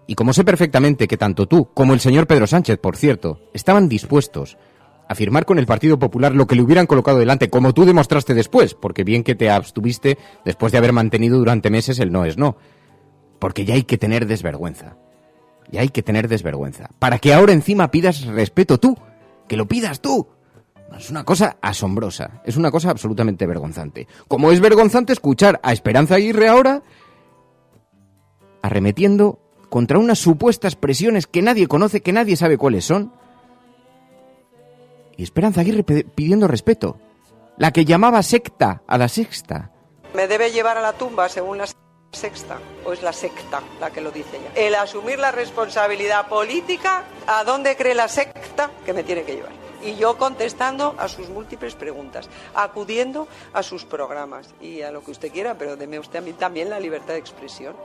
Y como sé perfectamente que tanto tú como el señor Pedro Sánchez, por cierto, estaban dispuestos a firmar con el Partido Popular lo que le hubieran colocado delante, como tú demostraste después, porque bien que te abstuviste después de haber mantenido durante meses el no es no. Porque ya hay que tener desvergüenza. Ya hay que tener desvergüenza. Para que ahora encima pidas respeto tú. Que lo pidas tú. Es una cosa asombrosa, es una cosa absolutamente vergonzante. Como es vergonzante escuchar a Esperanza Aguirre ahora arremetiendo contra unas supuestas presiones que nadie conoce, que nadie sabe cuáles son. Y Esperanza Aguirre pidiendo respeto. La que llamaba secta a la sexta. ¿Me debe llevar a la tumba según la sexta? ¿O es la secta la que lo dice ella? El asumir la responsabilidad política, ¿a dónde cree la secta que me tiene que llevar? Y yo contestando a sus múltiples preguntas, acudiendo a sus programas y a lo que usted quiera, pero deme usted a mí también la libertad de expresión.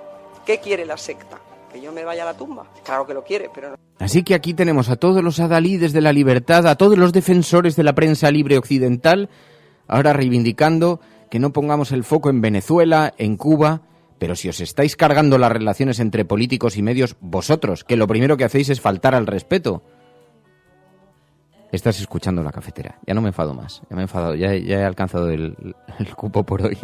¿Qué quiere la secta? ¿Que yo me vaya a la tumba? Claro que lo quiere, pero no. Así que aquí tenemos a todos los adalides de la libertad, a todos los defensores de la prensa libre occidental, ahora reivindicando que no pongamos el foco en Venezuela, en Cuba. Pero si os estáis cargando las relaciones entre políticos y medios, vosotros, que lo primero que hacéis es faltar al respeto. Estás escuchando La Cafetera. Ya no me enfado más. Ya me he enfadado. Ya he alcanzado el cupo por hoy.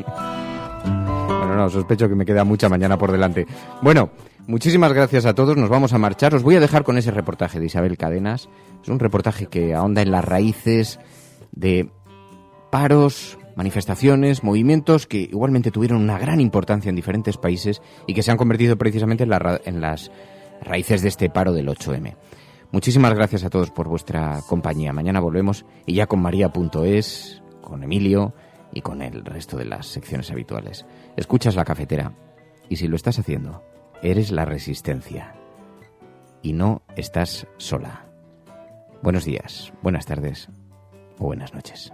Bueno, no, sospecho que me queda mucha mañana por delante. Bueno, muchísimas gracias a todos. Nos vamos a marchar. Os voy a dejar con ese reportaje de Isabel Cadenas. Es un reportaje que ahonda en las raíces de paros, manifestaciones, movimientos que igualmente tuvieron una gran importancia en diferentes países y que se han convertido precisamente en las raíces de este paro del 8M. Muchísimas gracias a todos por vuestra compañía. Mañana volvemos y ya con María.es, con Emilio y con el resto de las secciones habituales. Escuchas La Cafetera y si lo estás haciendo, eres la resistencia y no estás sola. Buenos días, buenas tardes o buenas noches.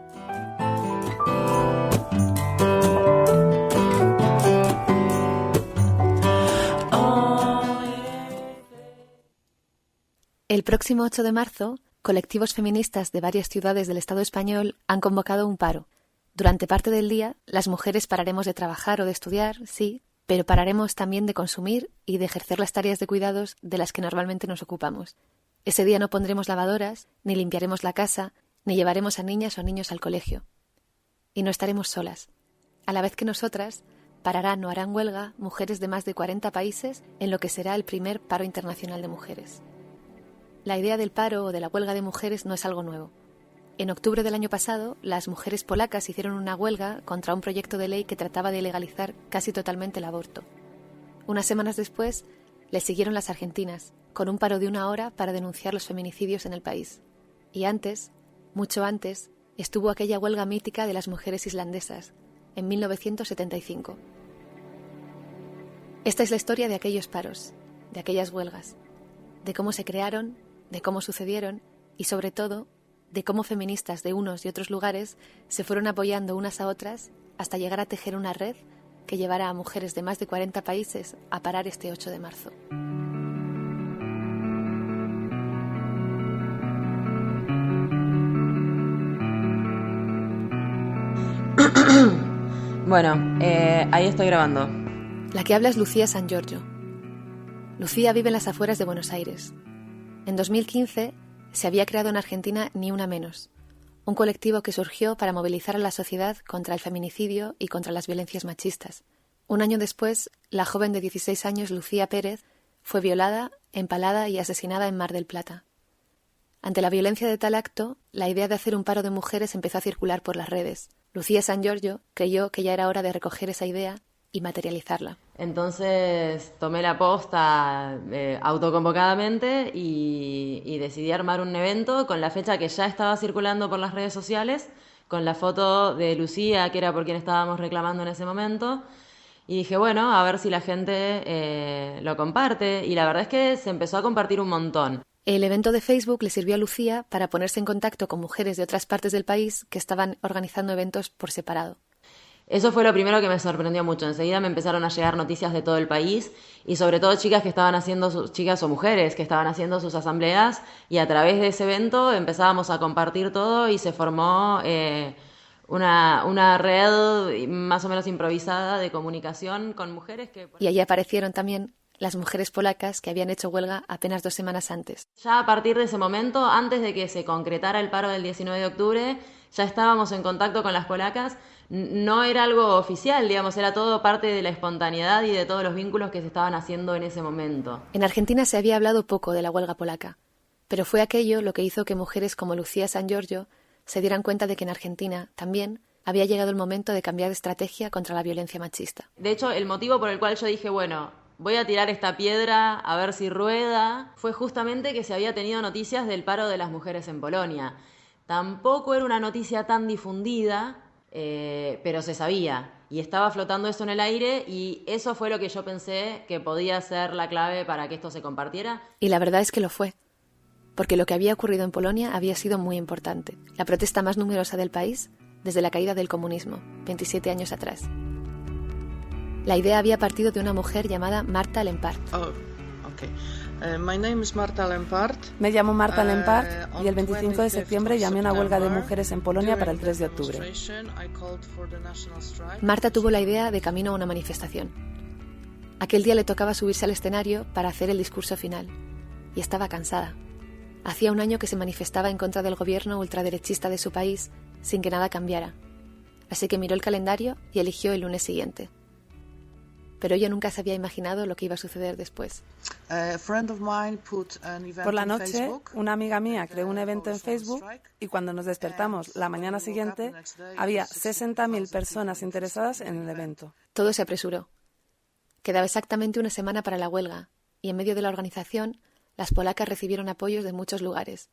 El próximo 8 de marzo, colectivos feministas de varias ciudades del Estado español han convocado un paro. Durante parte del día, las mujeres pararemos de trabajar o de estudiar, sí, pero pararemos también de consumir y de ejercer las tareas de cuidados de las que normalmente nos ocupamos. Ese día no pondremos lavadoras, ni limpiaremos la casa, ni llevaremos a niñas o niños al colegio. Y no estaremos solas. A la vez que nosotras, pararán o harán huelga mujeres de más de 40 países en lo que será el primer paro internacional de mujeres. La idea del paro o de la huelga de mujeres no es algo nuevo. En octubre del año pasado, las mujeres polacas hicieron una huelga contra un proyecto de ley que trataba de legalizar casi totalmente el aborto. Unas semanas después, le siguieron las argentinas, con un paro de 1 hora para denunciar los feminicidios en el país. Y antes, mucho antes, estuvo aquella huelga mítica de las mujeres islandesas, en 1975. Esta es la historia de aquellos paros, de aquellas huelgas, de cómo se crearon, de cómo sucedieron y, sobre todo, de cómo feministas de unos y otros lugares se fueron apoyando unas a otras hasta llegar a tejer una red que llevara a mujeres de más de 40 países a parar este 8 de marzo. Bueno, ahí estoy grabando. La que habla es Lucía San Giorgio. Lucía vive en las afueras de Buenos Aires. En 2015 se había creado en Argentina Ni Una Menos, un colectivo que surgió para movilizar a la sociedad contra el feminicidio y contra las violencias machistas. Un año después, la joven de 16 años Lucía Pérez fue violada, empalada y asesinada en Mar del Plata. Ante la violencia de tal acto, la idea de hacer un paro de mujeres empezó a circular por las redes. Lucía San Giorgio creyó que ya era hora de recoger esa idea y materializarla. Entonces tomé la posta autoconvocadamente y decidí armar un evento con la fecha que ya estaba circulando por las redes sociales, con la foto de Lucía, que era por quien estábamos reclamando en ese momento. Y dije, bueno, a ver si la gente lo comparte. Y la verdad es que se empezó a compartir un montón. El evento de Facebook le sirvió a Lucía para ponerse en contacto con mujeres de otras partes del país que estaban organizando eventos por separado. Eso fue lo primero que me sorprendió mucho. Enseguida me empezaron a llegar noticias de todo el país y sobre todo chicas que estaban haciendo, chicas o mujeres que estaban haciendo sus asambleas, y a través de ese evento empezábamos a compartir todo y se formó una red más o menos improvisada de comunicación con mujeres que... Y allí aparecieron también las mujeres polacas que habían hecho huelga apenas 2 semanas antes. Ya a partir de ese momento, antes de que se concretara el paro del 19 de octubre, ya estábamos en contacto con las polacas. No era algo oficial, digamos, era todo parte de la espontaneidad y de todos los vínculos que se estaban haciendo en ese momento. En Argentina se había hablado poco de la huelga polaca, pero fue aquello lo que hizo que mujeres como Lucía San Giorgio se dieran cuenta de que en Argentina también había llegado el momento de cambiar de estrategia contra la violencia machista. De hecho, el motivo por el cual yo dije, bueno, voy a tirar esta piedra a ver si rueda, fue justamente que se había tenido noticias del paro de las mujeres en Polonia. Tampoco era una noticia tan difundida, pero se sabía y estaba flotando eso en el aire, y eso fue lo que yo pensé que podía ser la clave para que esto se compartiera. Y la verdad es que lo fue, porque lo que había ocurrido en Polonia había sido muy importante, la protesta más numerosa del país desde la caída del comunismo, 27 años atrás. La idea había partido de una mujer llamada Marta Lempart. Me llamo Marta Lempart y el 25 de septiembre llamé a una huelga de mujeres en Polonia para el 3 de octubre. Marta tuvo la idea de camino a una manifestación. Aquel día le tocaba subirse al escenario para hacer el discurso final y estaba cansada. Hacía 1 año que se manifestaba en contra del gobierno ultraderechista de su país sin que nada cambiara. Así que miró el calendario y eligió el lunes siguiente. Pero ella nunca se había imaginado lo que iba a suceder después. Por la noche, una amiga mía creó un evento en Facebook y cuando nos despertamos la mañana siguiente, había 60.000 personas interesadas en el evento. Todo se apresuró. Quedaba exactamente 1 semana para la huelga y en medio de la organización, las polacas recibieron apoyos de muchos lugares,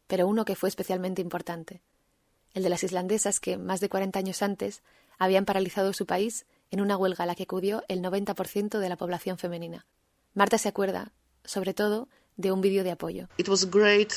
pero uno que fue especialmente importante, el de las islandesas que, más de 40 años antes, habían paralizado su país en una huelga a la que acudió el 90% de la población femenina. Marta se acuerda, sobre todo, de un vídeo de apoyo. It was great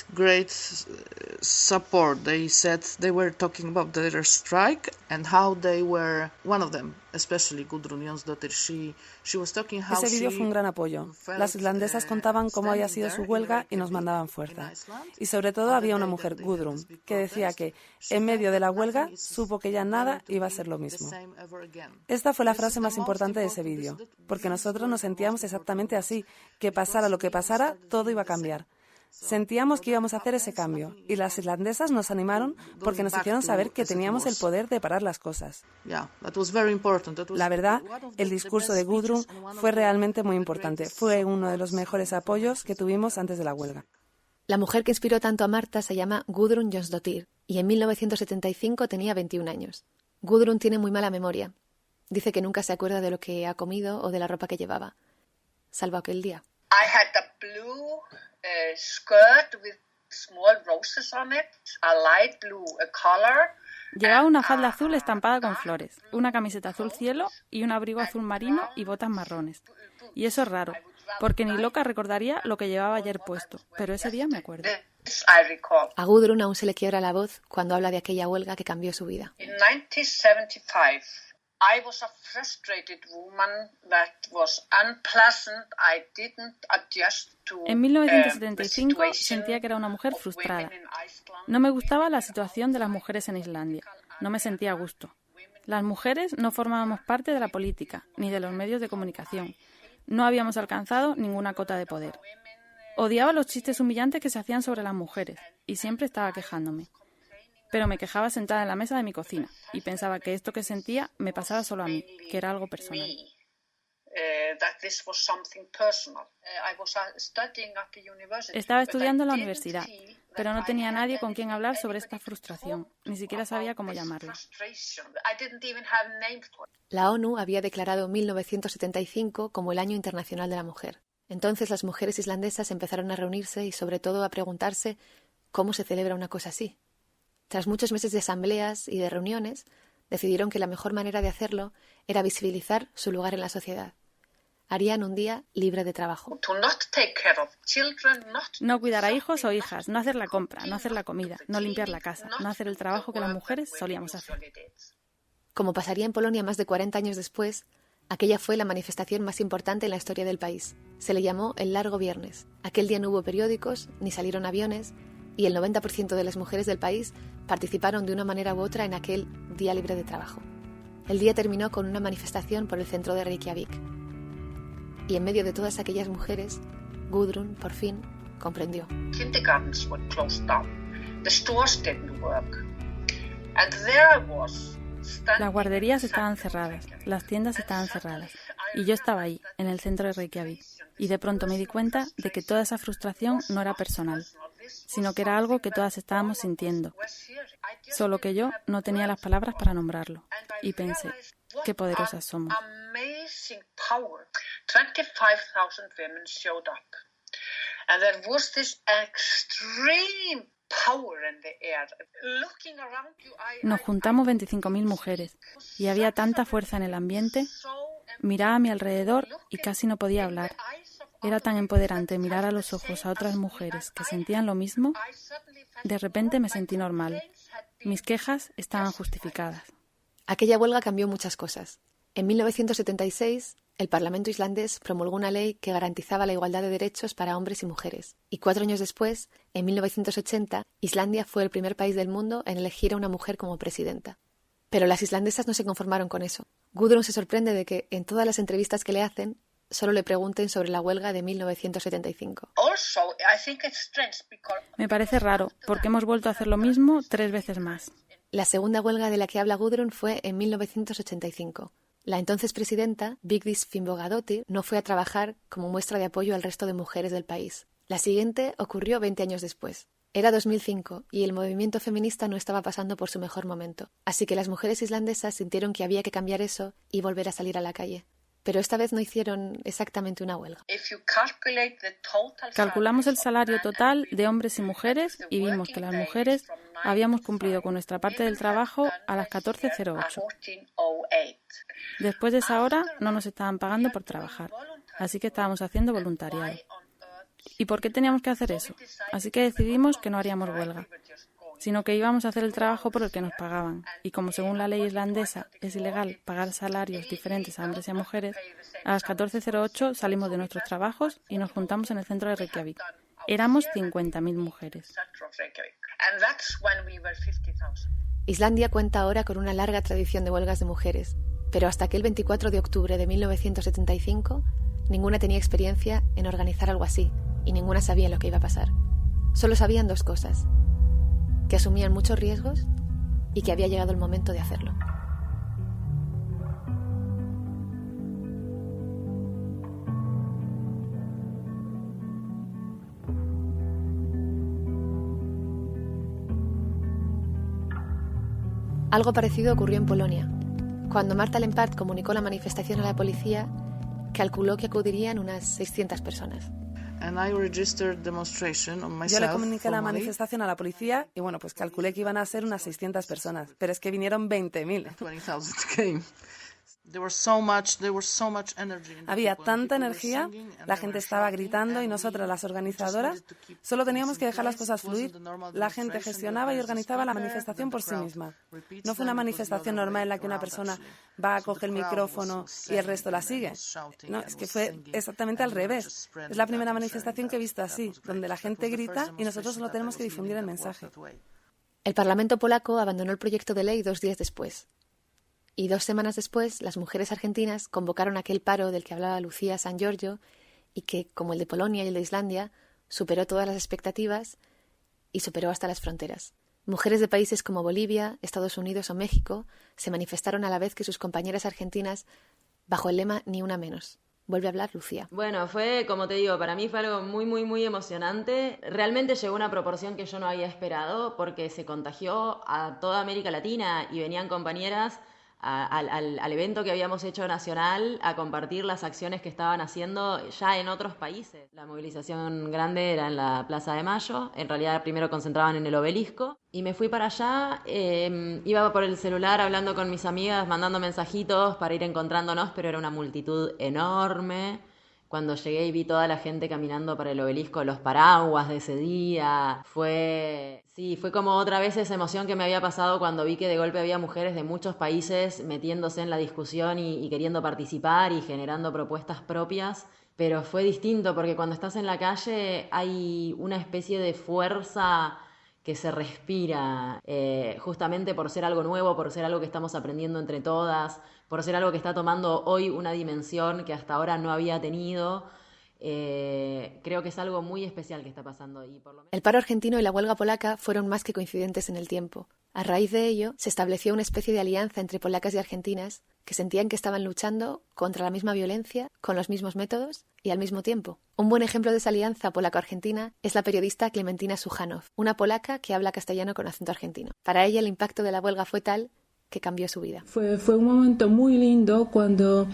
support. They said they were talking about their strike and how they were, one of them, especially Gudrun Jonsdottir, she was talking how Ese vídeo fue un gran apoyo. Las islandesas contaban cómo había sido su huelga y nos mandaban fuerza. Y sobre todo había una mujer, Gudrun, que decía que en medio de la huelga supo que ya nada iba a ser lo mismo. Esta fue la frase más importante de ese vídeo, porque nosotros nos sentíamos exactamente así, que pasara lo que pasara, todo iba a cambiar. Sentíamos que íbamos a hacer ese cambio y las islandesas nos animaron porque nos hicieron saber que teníamos el poder de parar las cosas. La verdad, el discurso de Gudrun fue realmente muy importante. Fue uno de los mejores apoyos que tuvimos antes de la huelga. La mujer que inspiró tanto a Marta se llama Gudrun Jónsdóttir y en 1975 tenía 21 años. Gudrun tiene muy mala memoria. Dice que nunca se acuerda de lo que ha comido o de la ropa que llevaba, salvo aquel día. I had a blue skirt with small roses on it, a light blue color. Llevaba una falda azul estampada con flores, una camiseta azul cielo y un abrigo azul marino y botas marrones. Y eso es raro, porque ni loca recordaría lo que llevaba ayer puesto, pero ese día me acuerdo. A Gudrun aún se le quiebra la voz cuando habla de aquella huelga que cambió su vida. In 1975, I was a frustrated woman that was unpleasant. I didn't adjust to En 1975 sentía que era una mujer frustrada. No me gustaba la situación de las mujeres en Islandia. No me sentía a gusto. Las mujeres no formábamos parte de la política ni de los medios de comunicación. No habíamos alcanzado ninguna cota de poder. Odiaba los chistes humillantes que se hacían sobre las mujeres y siempre estaba quejándome. Pero me quejaba sentada en la mesa de mi cocina y pensaba que esto que sentía me pasaba solo a mí, que era algo personal. Estaba estudiando en la universidad, pero no tenía nadie con quien hablar sobre esta frustración, ni siquiera sabía cómo llamarla. La ONU había declarado 1975 como el Año Internacional de la Mujer. Entonces las mujeres islandesas empezaron a reunirse y sobre todo a preguntarse cómo se celebra una cosa así. Tras muchos meses de asambleas y de reuniones, decidieron que la mejor manera de hacerlo era visibilizar su lugar en la sociedad. Harían un día libre de trabajo. No cuidar a hijos o hijas, no hacer la compra, no hacer la comida, no limpiar la casa, no hacer el trabajo que las mujeres solíamos hacer. Como pasaría en Polonia más de 40 años después, aquella fue la manifestación más importante en la historia del país. Se le llamó el Largo Viernes. Aquel día no hubo periódicos, ni salieron aviones, y el 90% de las mujeres del país participaron de una manera u otra en aquel día libre de trabajo. El día terminó con una manifestación por el centro de Reykjavik. Y en medio de todas aquellas mujeres, Gudrun, por fin, comprendió. Kindergartens were closed down. The stores didn't work. And there I was. Las guarderías estaban cerradas, las tiendas estaban cerradas. Y yo estaba ahí, en el centro de Reykjavik. Y de pronto me di cuenta de que toda esa frustración no era personal, sino que era algo que todas estábamos sintiendo. Solo que yo no tenía las palabras para nombrarlo. Y pensé, qué poderosas somos. 25,000 women showed up. And there was this extreme power in the air. Looking around you, Nos juntamos 25.000 mujeres y había tanta fuerza en el ambiente. Miraba a mi alrededor y casi no podía hablar. Era tan empoderante mirar a los ojos a otras mujeres que sentían lo mismo. De repente me sentí normal. Mis quejas estaban justificadas. Aquella huelga cambió muchas cosas. En 1976, el Parlamento islandés promulgó una ley que garantizaba la igualdad de derechos para hombres y mujeres. Y 4 años después, en 1980, Islandia fue el primer país del mundo en elegir a una mujer como presidenta. Pero las islandesas no se conformaron con eso. Gudrun se sorprende de que, en todas las entrevistas que le hacen, solo le pregunten sobre la huelga de 1975. Me parece raro, porque hemos vuelto a hacer lo mismo 3 veces más. La segunda huelga de la que habla Gudrun fue en 1985. La entonces presidenta, Vigdís Finnbogadóttir, no fue a trabajar como muestra de apoyo al resto de mujeres del país. La siguiente ocurrió 20 años después. Era 2005 y el movimiento feminista no estaba pasando por su mejor momento. Así que las mujeres islandesas sintieron que había que cambiar eso y volver a salir a la calle. Pero esta vez no hicieron exactamente una huelga. Calculamos el salario total de hombres y mujeres y vimos que las mujeres habíamos cumplido con nuestra parte del trabajo a las 14:08. Después de esa hora no nos estaban pagando por trabajar, así que estábamos haciendo voluntariado. ¿Y por qué teníamos que hacer eso? Así que decidimos que no haríamos huelga, sino que íbamos a hacer el trabajo por el que nos pagaban. Y como según la ley islandesa es ilegal pagar salarios diferentes a hombres y a mujeres, a las 14:08 salimos de nuestros trabajos y nos juntamos en el centro de Reykjavik. Éramos 50.000 mujeres. Islandia cuenta ahora con una larga tradición de huelgas de mujeres, pero hasta aquel 24 de octubre de 1975, ninguna tenía experiencia en organizar algo así y ninguna sabía lo que iba a pasar. Solo sabían 2 cosas: que asumían muchos riesgos y que había llegado el momento de hacerlo. Algo parecido ocurrió en Polonia. Cuando Marta Lempart comunicó la manifestación a la policía, calculó que acudirían unas 600 personas. Yo le comuniqué la manifestación a la policía y bueno, pues calculé que iban a ser unas 600 personas, pero es que vinieron 20.000. Había tanta energía, la gente estaba gritando y nosotras, las organizadoras, solo teníamos que dejar las cosas fluir. La gente gestionaba y organizaba la manifestación por sí misma. No fue una manifestación normal en la que una persona va a coger el micrófono y el resto la sigue. No, es que fue exactamente al revés. Es la primera manifestación que he visto así, donde la gente grita y nosotros solo tenemos que difundir el mensaje. El Parlamento polaco abandonó el proyecto de ley 2 días después. Y 2 semanas después, las mujeres argentinas convocaron aquel paro del que hablaba Lucía San Giorgio y que, como el de Polonia y el de Islandia, superó todas las expectativas y superó hasta las fronteras. Mujeres de países como Bolivia, Estados Unidos o México se manifestaron a la vez que sus compañeras argentinas bajo el lema Ni una menos. Vuelve a hablar Lucía. Bueno, fue, como te digo, para mí fue algo muy, muy, muy emocionante. Realmente llegó a una proporción que yo no había esperado porque se contagió a toda América Latina y venían compañeras al evento que habíamos hecho nacional a compartir las acciones que estaban haciendo ya en otros países. La movilización grande era en la Plaza de Mayo, en realidad primero concentraban en el Obelisco y me fui para allá, iba por el celular hablando con mis amigas, mandando mensajitos para ir encontrándonos, pero era una multitud enorme. Cuando llegué y vi toda la gente caminando para el Obelisco, los paraguas de ese día, fue como otra vez esa emoción que me había pasado cuando vi que de golpe había mujeres de muchos países metiéndose en la discusión y queriendo participar y generando propuestas propias. Pero fue distinto porque cuando estás en la calle hay una especie de fuerza que se respira, justamente por ser algo nuevo, por ser algo que estamos aprendiendo entre todas, por ser algo que está tomando hoy una dimensión que hasta ahora no había tenido. Creo que es algo muy especial que está pasando. Y por lo menos... El paro argentino y la huelga polaca fueron más que coincidentes en el tiempo. A raíz de ello, se estableció una especie de alianza entre polacas y argentinas que sentían que estaban luchando contra la misma violencia, con los mismos métodos y al mismo tiempo. Un buen ejemplo de esa alianza polaco-argentina es la periodista Klementina Suchanow, una polaca que habla castellano con acento argentino. Para ella el impacto de la huelga fue tal que cambió su vida. Fue un momento muy lindo cuando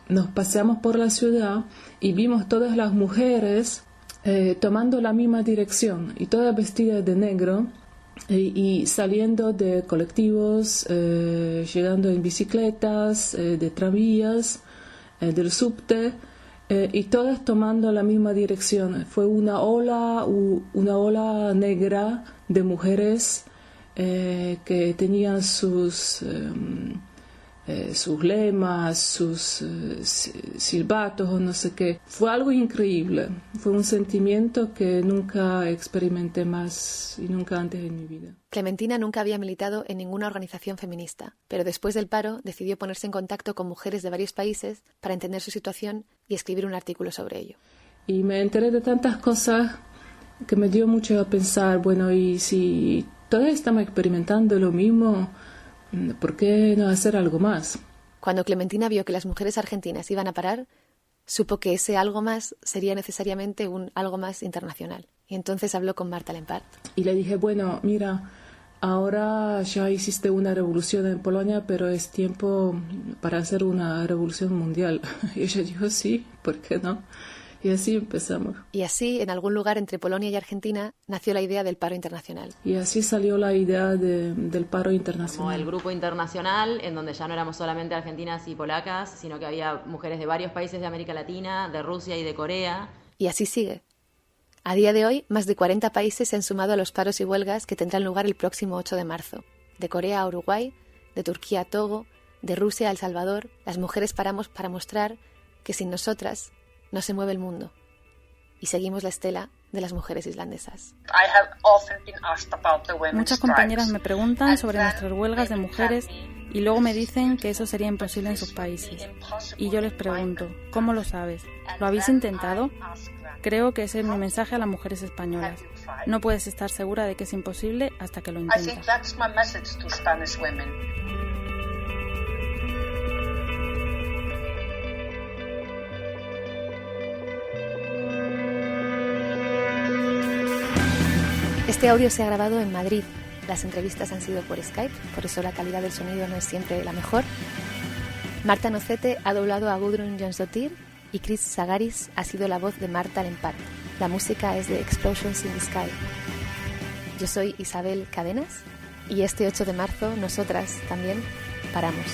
nos paseamos por la ciudad y vimos todas las mujeres tomando la misma dirección y todas vestidas de negro y saliendo de colectivos, llegando en bicicletas, de tranvías, del subte, y todas tomando la misma dirección. Fue una ola negra de mujeres que tenían sus lemas, sus silbatos o no sé qué. Fue algo increíble, fue un sentimiento que nunca experimenté más y nunca antes en mi vida. Klementina nunca había militado en ninguna organización feminista, pero después del paro decidió ponerse en contacto con mujeres de varios países para entender su situación y escribir un artículo sobre ello. Y me enteré de tantas cosas que me dio mucho a pensar, bueno, y si todas estamos experimentando lo mismo, ¿por qué no hacer algo más? Cuando Klementina vio que las mujeres argentinas iban a parar, supo que ese algo más sería necesariamente un algo más internacional. Y entonces habló con Marta Lempart. Y le dije, bueno, mira, ahora ya hiciste una revolución en Polonia, pero es tiempo para hacer una revolución mundial. Y ella dijo, sí, ¿por qué no? Y así empezamos. Y así, en algún lugar entre Polonia y Argentina, nació la idea del paro internacional. Y así salió la idea del paro internacional. Como el grupo internacional, en donde ya no éramos solamente argentinas y polacas, sino que había mujeres de varios países de América Latina, de Rusia y de Corea. Y así sigue. A día de hoy, más de 40 países se han sumado a los paros y huelgas que tendrán lugar el próximo 8 de marzo. De Corea a Uruguay, de Turquía a Togo, de Rusia a El Salvador, las mujeres paramos para mostrar que sin nosotras no se mueve el mundo. Y seguimos la estela de las mujeres islandesas. Muchas compañeras me preguntan sobre nuestras huelgas de mujeres y luego me dicen que eso sería imposible en sus países. Y yo les pregunto, ¿cómo lo sabes? ¿Lo habéis intentado? Creo que ese es mi mensaje a las mujeres españolas. No puedes estar segura de que es imposible hasta que lo intentas. Este audio se ha grabado en Madrid, las entrevistas han sido por Skype, por eso la calidad del sonido no es siempre la mejor. Marta Nocete ha doblado a Gudrun Jonsdottir y Chris Sagaris ha sido la voz de Marta Lempart. La música es de Explosions in the Sky. Yo soy Isabel Cadenas y este 8 de marzo nosotras también paramos.